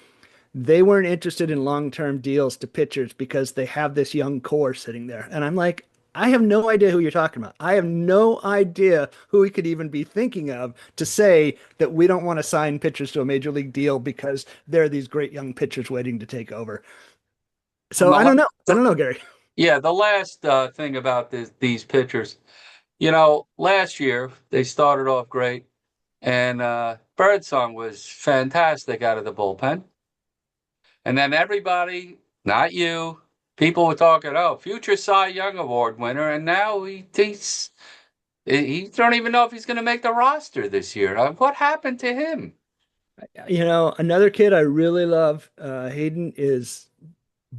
they weren't interested in long-term deals to pitchers because they have this young core sitting there. And I'm like, I have no idea who you're talking about. I have no idea who we could even be thinking of to say that we don't want to sign pitchers to a major league deal because there are these great young pitchers waiting to take over. So I don't know. I don't know, Gary. Yeah, the last thing about these pitchers, last year they started off great, and Birdsong was fantastic out of the bullpen. And then everybody, not you, people were talking, oh, future Cy Young Award winner, and now he don't even know if he's going to make the roster this year. What happened to him? Another kid I really love, Hayden, is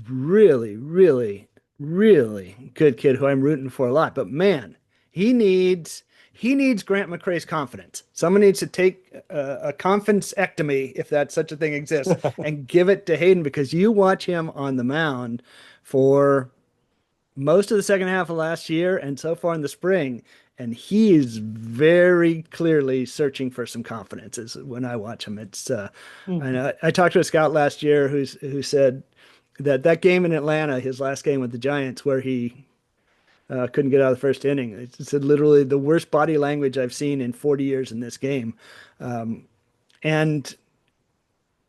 really, really, really good kid who I'm rooting for a lot. But man, he needs he needs Grant McCrae's confidence. Someone needs to take a confidence-ectomy, if that such a thing exists, and give it to Hayden, because you watch him on the mound for most of the second half of last year and so far in the spring, and he is very clearly searching for some confidence. Is when I watch him. It's I talked to a scout last year who said that game in Atlanta, his last game with the Giants, where he couldn't get out of the first inning. It's literally the worst body language I've seen in 40 years in this game. And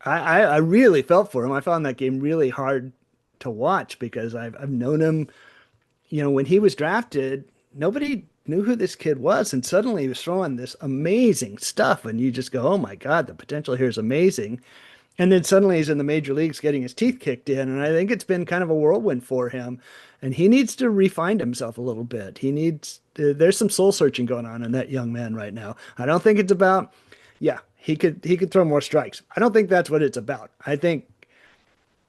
I really felt for him. I found that game really hard to watch because I've known him. When he was drafted, nobody knew who this kid was, and suddenly he was throwing this amazing stuff, and you just go, "Oh my God, the potential here is amazing." And then suddenly he's in the major leagues getting his teeth kicked in, and I think it's been kind of a whirlwind for him. And he needs to refine himself a little bit. There's some soul searching going on in that young man right now. I don't think it's about, yeah, he could throw more strikes. I don't think that's what it's about. I think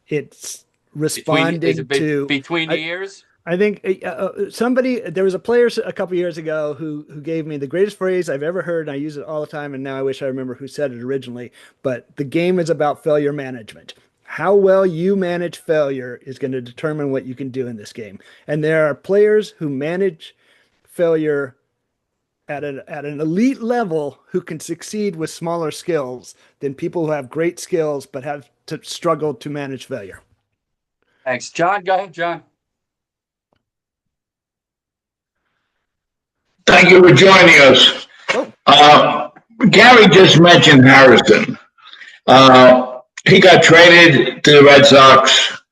it's responding to between the years. I think there was a player a couple years ago who gave me the greatest phrase I've ever heard, and I use it all the time, and now I wish I remember who said it originally. But the game is about failure management. How well you manage failure is going to determine what you can do in this game. And there are players who manage failure at an elite level who can succeed with smaller skills than people who have great skills but have to struggle to manage failure. Thanks, John. Go ahead, John. Thank you for joining us. Gary just mentioned Harrison. He got traded to the Red Sox,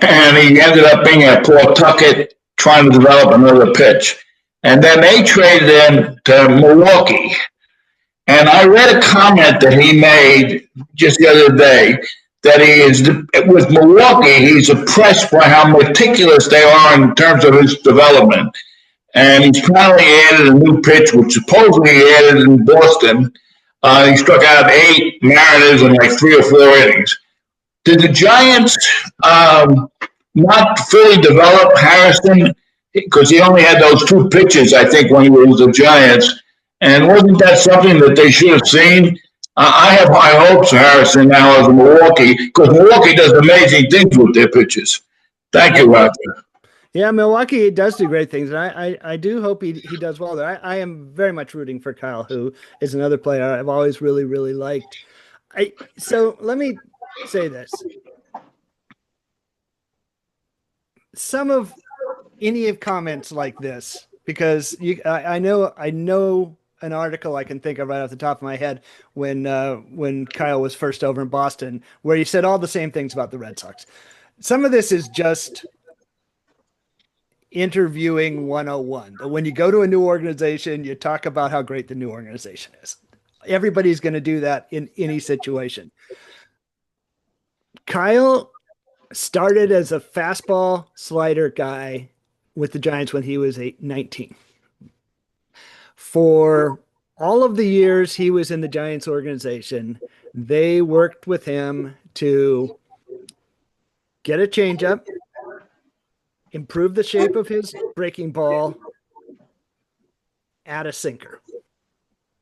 and he ended up being at Pawtucket trying to develop another pitch. And then they traded him to Milwaukee. And I read a comment that he made just the other day that with Milwaukee, he's impressed by how meticulous they are in terms of his development. And he's finally added a new pitch, which supposedly he added in Boston. He struck out 8 Mariners in like 3 or 4 innings. Did the Giants not fully develop Harrison? Because he only had those 2 pitches, I think, when he was the Giants. And wasn't that something that they should have seen? I have high hopes for Harrison now as Milwaukee, because Milwaukee does amazing things with their pitches. Thank you, Roger. Yeah, Milwaukee does do great things, and I do hope he does well there. I am very much rooting for Kyle, who is another player I've always really, really liked. So let me say this. Some of any of comments like this, because I know an article I can think of right off the top of my head when Kyle was first over in Boston, where he said all the same things about the Red Sox. Some of this is just interviewing 101. When you go to a new organization, you talk about how great the new organization is. Everybody's going to do that in any situation. Kyle started as a fastball slider guy with the Giants when he was 19. For all of the years he was in the Giants organization, they worked with him to get a changeup, improve the shape of his breaking ball, add a sinker.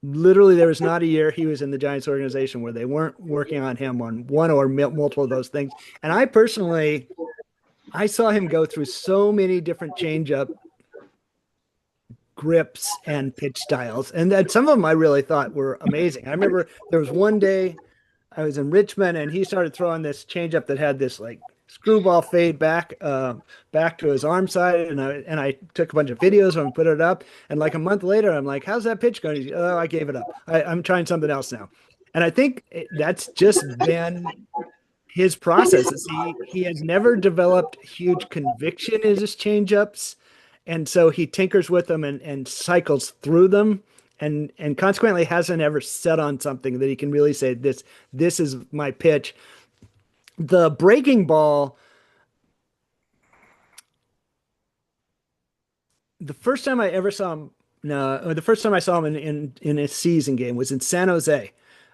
Literally, there was not a year he was in the Giants organization where they weren't working on him on one or multiple of those things. And I saw him go through so many different changeup grips and pitch styles. And that some of them I really thought were amazing. I remember there was one day I was in Richmond and he started throwing this changeup that had this like screwball fade back to his arm side, and I took a bunch of videos of him and put it up. And like a month later, I'm like, "How's that pitch going?" He's, "Oh, I gave it up. I'm trying something else now." And I think that's just been his process. He has never developed huge conviction in his changeups, and so he tinkers with them and cycles through them. And consequently hasn't ever set on something that he can really say, this is my pitch. The breaking ball, the first time I saw him in a season game was in San Jose.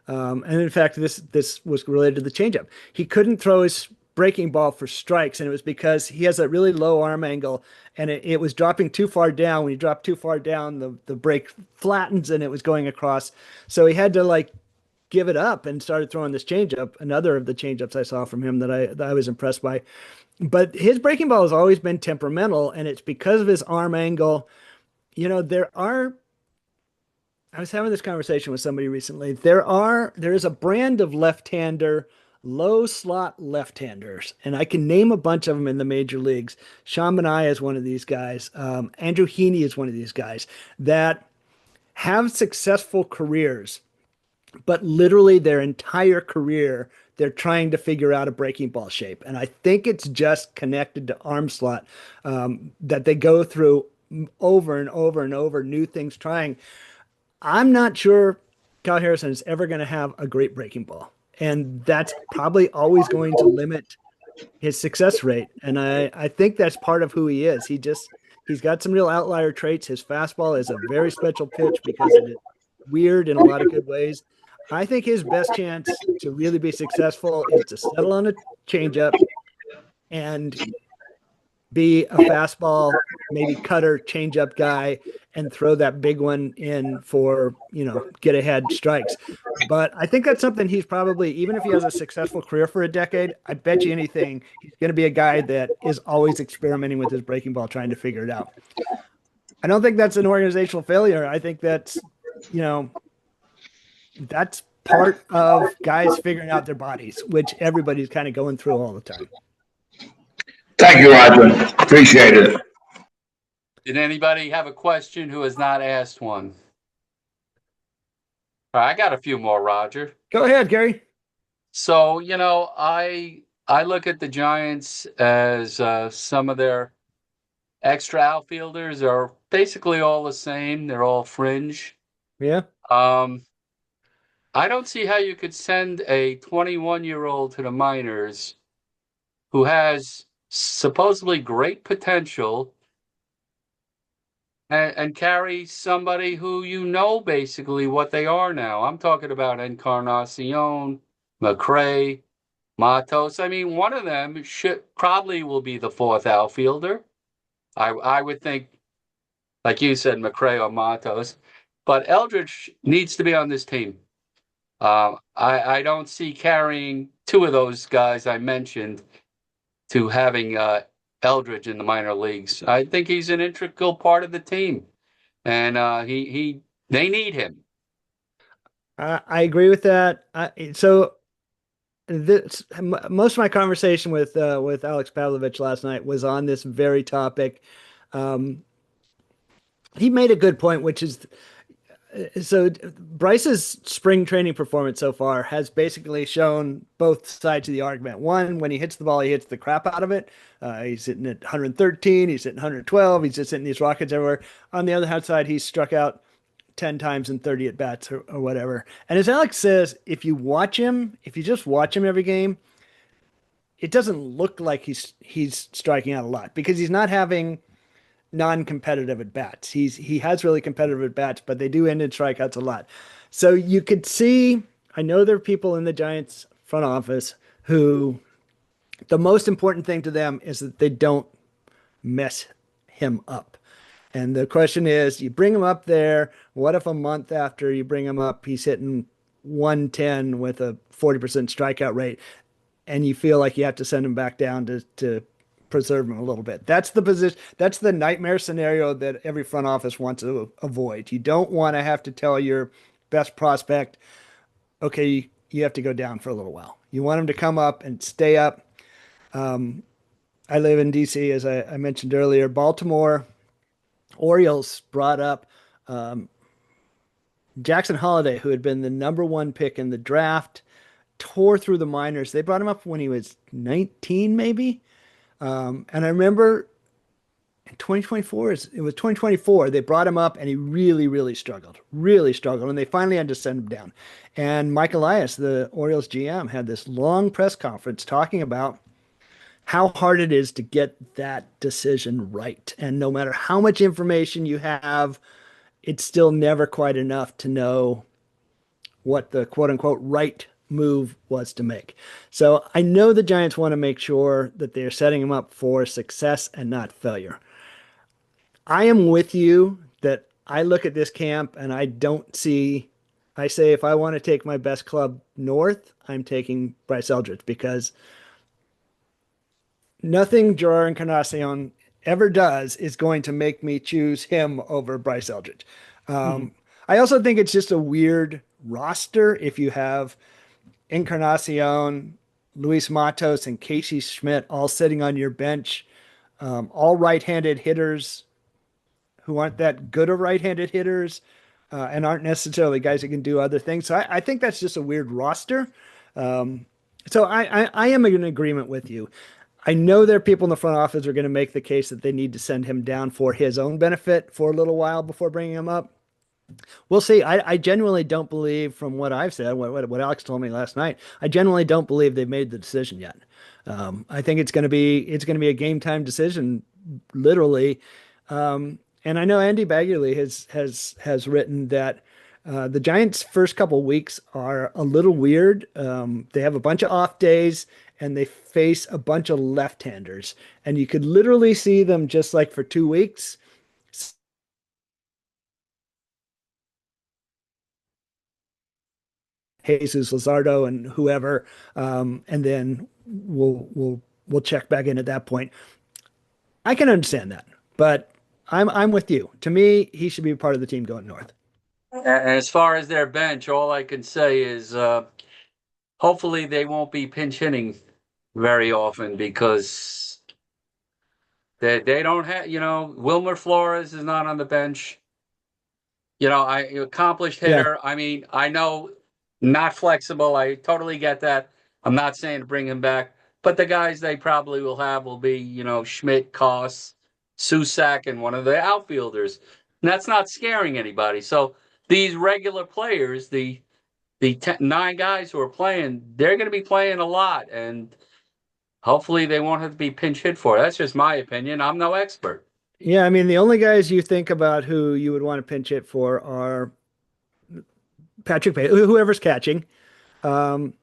And in fact, this was related to the changeup. He couldn't throw his breaking ball for strikes, and it was because he has a really low arm angle, and it was dropping too far down. When you drop too far down, the break flattens, and it was going across. So he had to like give it up and started throwing this changeup. Another of the changeups I saw from him that I was impressed by. But his breaking ball has always been temperamental, and it's because of his arm angle. You know, I was having this conversation with somebody recently. There is a brand of left-hander, low slot left-handers, and I can name a bunch of them in the major leagues. Sean Manaea is one of these guys. Andrew Heaney is one of these guys that have successful careers, but literally their entire career, they're trying to figure out a breaking ball shape. And I think it's just connected to arm slot that they go through over and over and over, new things trying. I'm not sure Kyle Harrison is ever going to have a great breaking ball. And that's probably always going to limit his success rate. And I think that's part of who he is. He's got some real outlier traits. His fastball is a very special pitch because it is weird in a lot of good ways. I think his best chance to really be successful is to settle on a changeup and be a fastball, maybe cutter, changeup guy, and throw that big one in for, get ahead strikes. But I think that's something he's probably, even if he has a successful career for a decade, I bet you anything, he's going to be a guy that is always experimenting with his breaking ball, trying to figure it out. I don't think that's an organizational failure. I think that's, that's part of guys figuring out their bodies, which everybody's kind of going through all the time. Thank you, Roger. Appreciate it. Did anybody have a question who has not asked one? All right, I got a few more, Roger. Go ahead, Gary. So, I look at the Giants as some of their extra outfielders are basically all the same. They're all fringe. Yeah. I don't see how you could send a 21-year-old to the minors who has supposedly great potential and carry somebody who basically what they are now. I'm talking about Encarnacion, McRae, Matos. I mean, one of them probably will be the fourth outfielder. I would think, like you said, McRae or Matos. But Eldridge needs to be on this team. I don't see carrying two of those guys I mentioned to having Eldridge in the minor leagues. I think he's an integral part of the team, and they need him. I agree with that. Most of my conversation with Alex Pavlovich last night was on this very topic. He made a good point, which is so Bryce's spring training performance so far has basically shown both sides of the argument. One, when he hits the ball, he hits the crap out of it. He's hitting at 113, he's hitting 112, he's just hitting these rockets everywhere. On the other hand side, he's struck out 10 times in 30 at bats or whatever. And as Alex says, if you just watch him every game, it doesn't look like he's striking out a lot because he's not having non-competitive at bats. He has really competitive at bats, but they do end in strikeouts a lot. So you could see, I know there are people in the Giants front office who the most important thing to them is that they don't mess him up. And the question is, you bring him up there, what if a month after you bring him up, he's hitting 110 with a 40% strikeout rate, and you feel like you have to send him back down to preserve him a little bit. That's the position. That's the nightmare scenario that every front office wants to avoid. You don't want to have to tell your best prospect, okay, you have to go down for a little while. You want him to come up and stay up. I live in DC, as I mentioned earlier. Baltimore Orioles brought up Jackson Holliday, who had been the number one pick in the draft, tore through the minors. They brought him up when he was 19, maybe. And I remember in 2024, they brought him up and he really, really struggled. And they finally had to send him down. And Mike Elias, the Orioles GM, had this long press conference talking about how hard it is to get that decision right. And no matter how much information you have, it's still never quite enough to know what the quote unquote right move was to make. So I know the Giants want to make sure that they're setting him up for success and not failure. I am with you that I look at this camp and I don't see, I say if I want to take my best club north, I'm taking Bryce Eldridge, because nothing Jorar Encarnacion ever does is going to make me choose him over Bryce Eldridge. I also think it's just a weird roster if you have Encarnacion, Luis Matos, and Casey Schmidt all sitting on your bench, all right-handed hitters who aren't that good of right-handed hitters, and aren't necessarily guys that can do other things. So I think that's just a weird roster. So I am in agreement with you. I know there are people in the front office who are going to make the case that they need to send him down for his own benefit for a little while before bringing him up. We'll see. I genuinely don't believe, from what I've said, what Alex told me last night, I genuinely don't believe they've made the decision yet. I think it's going to be a game time decision, literally. And I know Andy Baggerly has written that the Giants' first couple weeks are a little weird. They have a bunch of off days and they face a bunch of left-handers, and you could literally see them just like for 2 weeks. Jesus Luzardo and whoever, and then we'll check back in at that point. I can understand that, but I'm with you. To me, he should be part of the team going north. And as far as their bench, all I can say is hopefully they won't be pinch hitting very often, because they don't have, Wilmer Flores is not on the bench. Accomplished hitter. Yeah. I mean, I know, not flexible. I totally get that. I'm not saying to bring him back, but the guys they probably will have will be, Schmidt, Koss, Susak, and one of the outfielders. And that's not scaring anybody. So these regular players, the 9 guys who are playing, they're going to be playing a lot, and hopefully they won't have to be pinch hit for it. That's just my opinion. I'm no expert. Yeah, I mean, the only guys you think about who you would want to pinch hit for are Patrick Bader, whoever's catching. Probably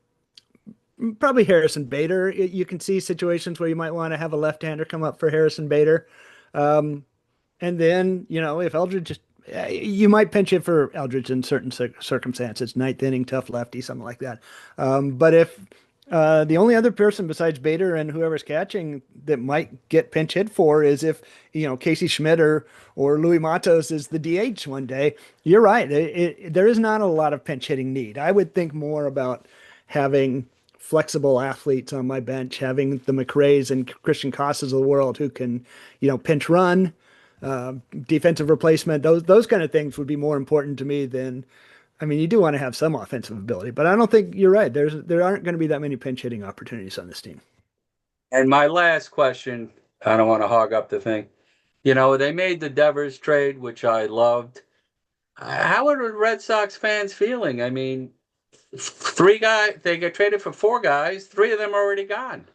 Harrison Bader. You can see situations where you might want to have a left-hander come up for Harrison Bader. And then, if Eldridge, you might pinch hit for Eldridge in certain circumstances, ninth inning, tough lefty, something like that. But if the only other person besides Bader and whoever's catching that might get pinch hit for is if, Casey Schmidt or Louis Matos is the DH one day, you're right. There is not a lot of pinch hitting need. I would think more about having flexible athletes on my bench, having the McRaes and Christian Costas of the world who can, pinch run, defensive replacement. Those kind of things would be more important to me than, I mean, you do want to have some offensive ability, but I don't think you're right. There aren't going to be that many pinch hitting opportunities on this team. And my last question, I don't want to hog up the thing. They made the Devers trade, which I loved. How are the Red Sox fans feeling? I mean, 3 guys, they got traded for 4 guys. 3 of them are already gone.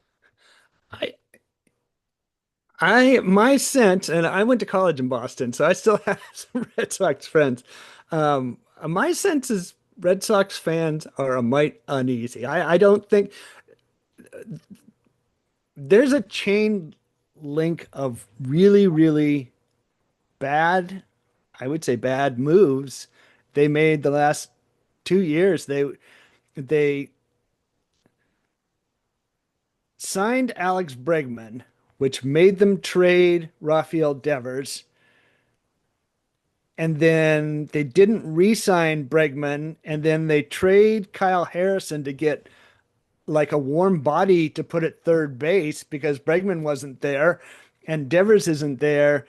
My sense, and I went to college in Boston, so I still have some Red Sox friends. My sense is Red Sox fans are a mite uneasy. I don't think there's a chain link of really, really bad, I would say bad moves they made the last 2 years. They signed Alex Bregman, which made them trade Rafael Devers. And then they didn't re-sign Bregman, and then they trade Kyle Harrison to get like a warm body to put at third base because Bregman wasn't there and Devers isn't there.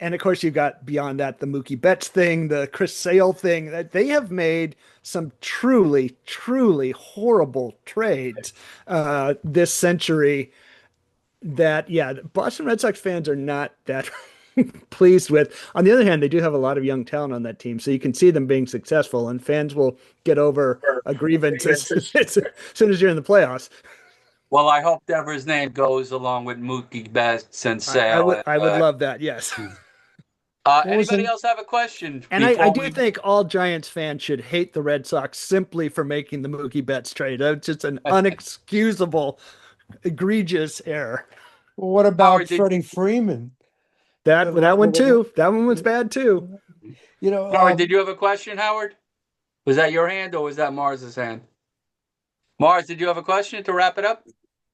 And of course, you've got beyond that the Mookie Betts thing, the Chris Sale thing. That they have made some truly, truly horrible trades this century. That Boston Red Sox fans are not that pleased with. On the other hand, they do have a lot of young talent on that team, so you can see them being successful, and fans will get over a grievance as soon as you're in the playoffs. Well, I hope Devers' name goes along with Mookie Betts and Sale. I would love that. Yes. What was Anybody the- else have a question? And I before do we- think all Giants fans should hate the Red Sox simply for making the Mookie Betts trade. That's just an unexcusable, egregious error. what about Howard, Freddie Freeman? That one too. That one was bad too. You know, Howard, did you have a question, Howard? Was that your hand or was that Mars's hand? Mars, did you have a question to wrap it up?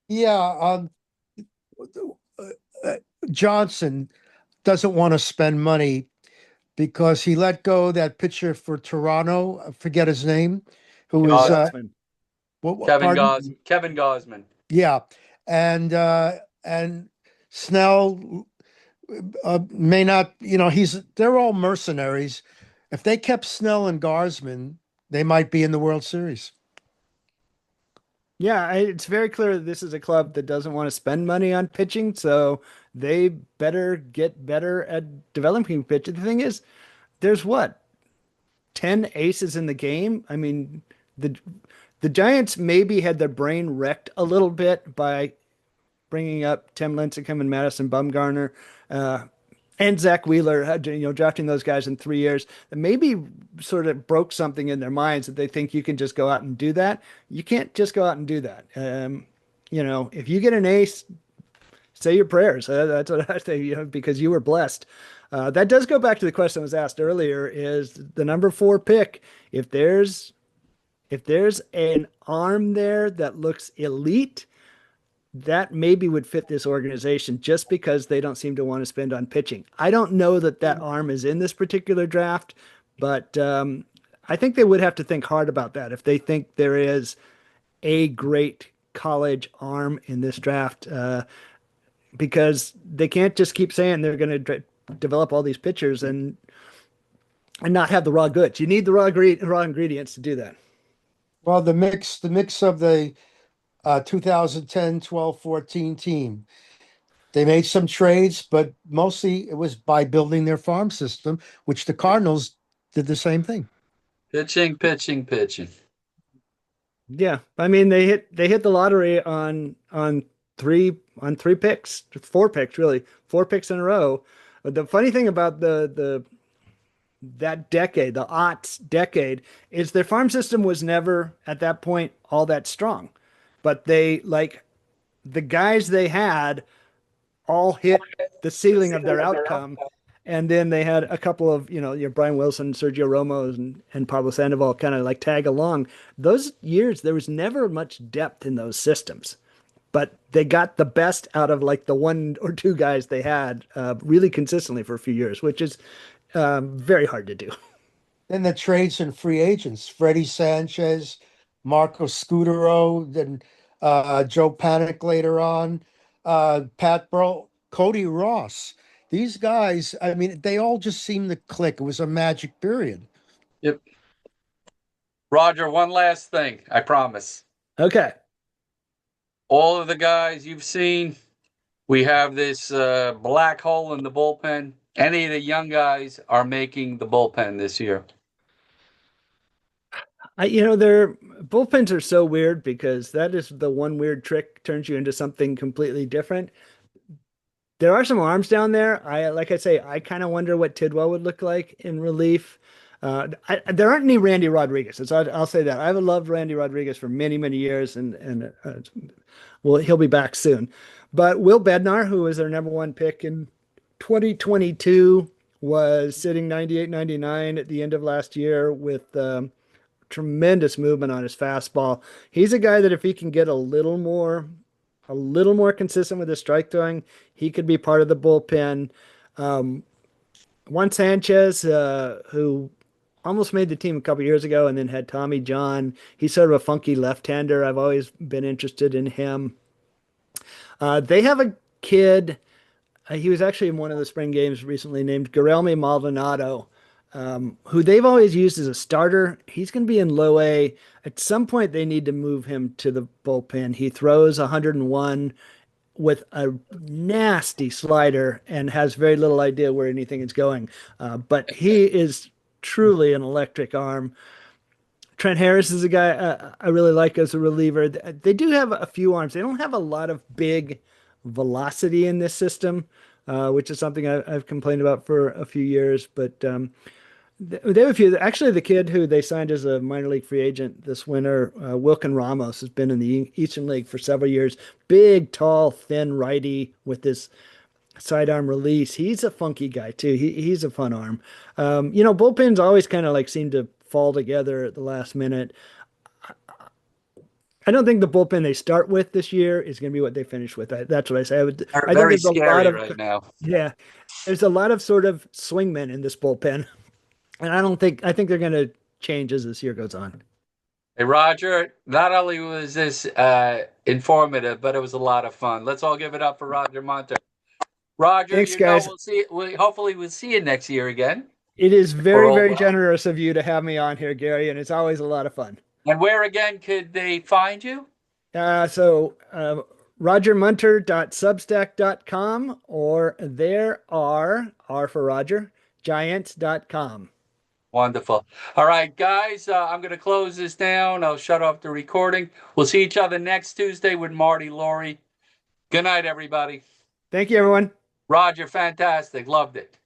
yeah, Johnson doesn't want to spend money because he let go that pitcher for Toronto. I forget his name, who was Gausman. pardon? Kevin Gosman. Yeah, and Snell may not. You know, they're all mercenaries. If they kept Snell and Garsman, they might be in the World Series. Yeah, it's very clear that this is a club that doesn't want to spend money on pitching, so they better get better at developing pitching. The thing is, there's what, 10 aces in the game? I mean, the Giants maybe had their brain wrecked a little bit by bringing up Tim Lincecum and Madison Bumgarner, and Zach Wheeler, drafting those guys in 3 years. That maybe sort of broke something in their minds that they think you can just go out and do that. You can't just go out and do that. If you get an ace, say your prayers. That's what I say, because you were blessed. That does go back to the question that was asked earlier: is the number 4 pick? If there's an arm there that looks elite, that maybe would fit this organization just because they don't seem to want to spend on pitching. I don't know that arm is in this particular draft, but I think they would have to think hard about that if they think there is a great college arm in this draft, because they can't just keep saying they're going to develop all these pitchers and not have the raw goods. You need the raw ingredients to do that. Well, the mix of the 2010, 12, 14 team. They made some trades, but mostly it was by building their farm system, which the Cardinals did the same thing. Pitching. Yeah, I mean they hit the lottery on three picks, 4 picks really, 4 picks in a row. But the funny thing about that decade, the aughts decade, is their farm system was never at that point all that strong. But the guys they had all hit the ceiling of their outcome. And then they had a couple of, your Brian Wilson, Sergio Romo, and Pablo Sandoval kind of tag along. Those years, there was never much depth in those systems. But they got the best out of the 1 or 2 guys they had really consistently for a few years, which is very hard to do. Then the trades and free agents, Freddie Sanchez, Marco Scutero, then Joe Panic later on, Pat Burrell, Cody Ross. These guys, I mean, they all just seemed to click. It was a magic period. Yep. Roger, one last thing, I promise. Okay. All of the guys you've seen, we have this black hole in the bullpen. Any of the young guys are making the bullpen this year? Their bullpens are so weird because that is the one weird trick turns you into something completely different. There are some arms down there. I kind of wonder what Tidwell would look like in relief. There aren't any Randy Rodriguez. So I'll say that. I've loved Randy Rodriguez for many, many years, and he'll be back soon. But Will Bednar, who was their number 1 pick in 2022, was sitting 98, 99 at the end of last year with tremendous movement on his fastball. He's a guy that if he can get a little more consistent with his strike throwing, he could be part of the bullpen. Juan Sanchez, who almost made the team a couple years ago and then had Tommy John. He's sort of a funky left-hander. I've always been interested in him. They have a kid. He was actually in one of the spring games recently named Guilherme Maldonado, who they've always used as a starter. He's going to be in low A. At some point, they need to move him to the bullpen. He throws 101 with a nasty slider and has very little idea where anything is going. But he is truly an electric arm. Trent Harris is a guy I really like as a reliever. They do have a few arms. They don't have a lot of big velocity in this system, which is something I've complained about for a few years. But they have a few. Actually, the kid who they signed as a minor league free agent this winter, Wilkin Ramos, has been in the Eastern League for several years. Big, tall, thin righty with this sidearm release. He's a funky guy too. He's a fun arm. Bullpens always kind of like seem to fall together at the last minute. I don't think the bullpen they start with this year is going to be what they finish with. That's what I say. I think Very there's a scary lot of right now. yeah. There's a lot of sort of swingmen in this bullpen, and I think they're going to change as this year goes on. Hey, Roger, not only was this informative, but it was a lot of fun. Let's all give it up for Roger Munter. Roger, Thanks, guys. Hopefully we'll see you next year again. It is very, Or very over. generous of you to have me on here, Gary, and it's always a lot of fun. And where again could they find you? RogerMunter.substack.com, or there are, R for Roger, giants.com. Wonderful. All right, guys, I'm going to close this down. I'll shut off the recording. We'll see each other next Tuesday with Marty Laurie. Good night, everybody. Thank you, everyone. Roger, fantastic. Loved it.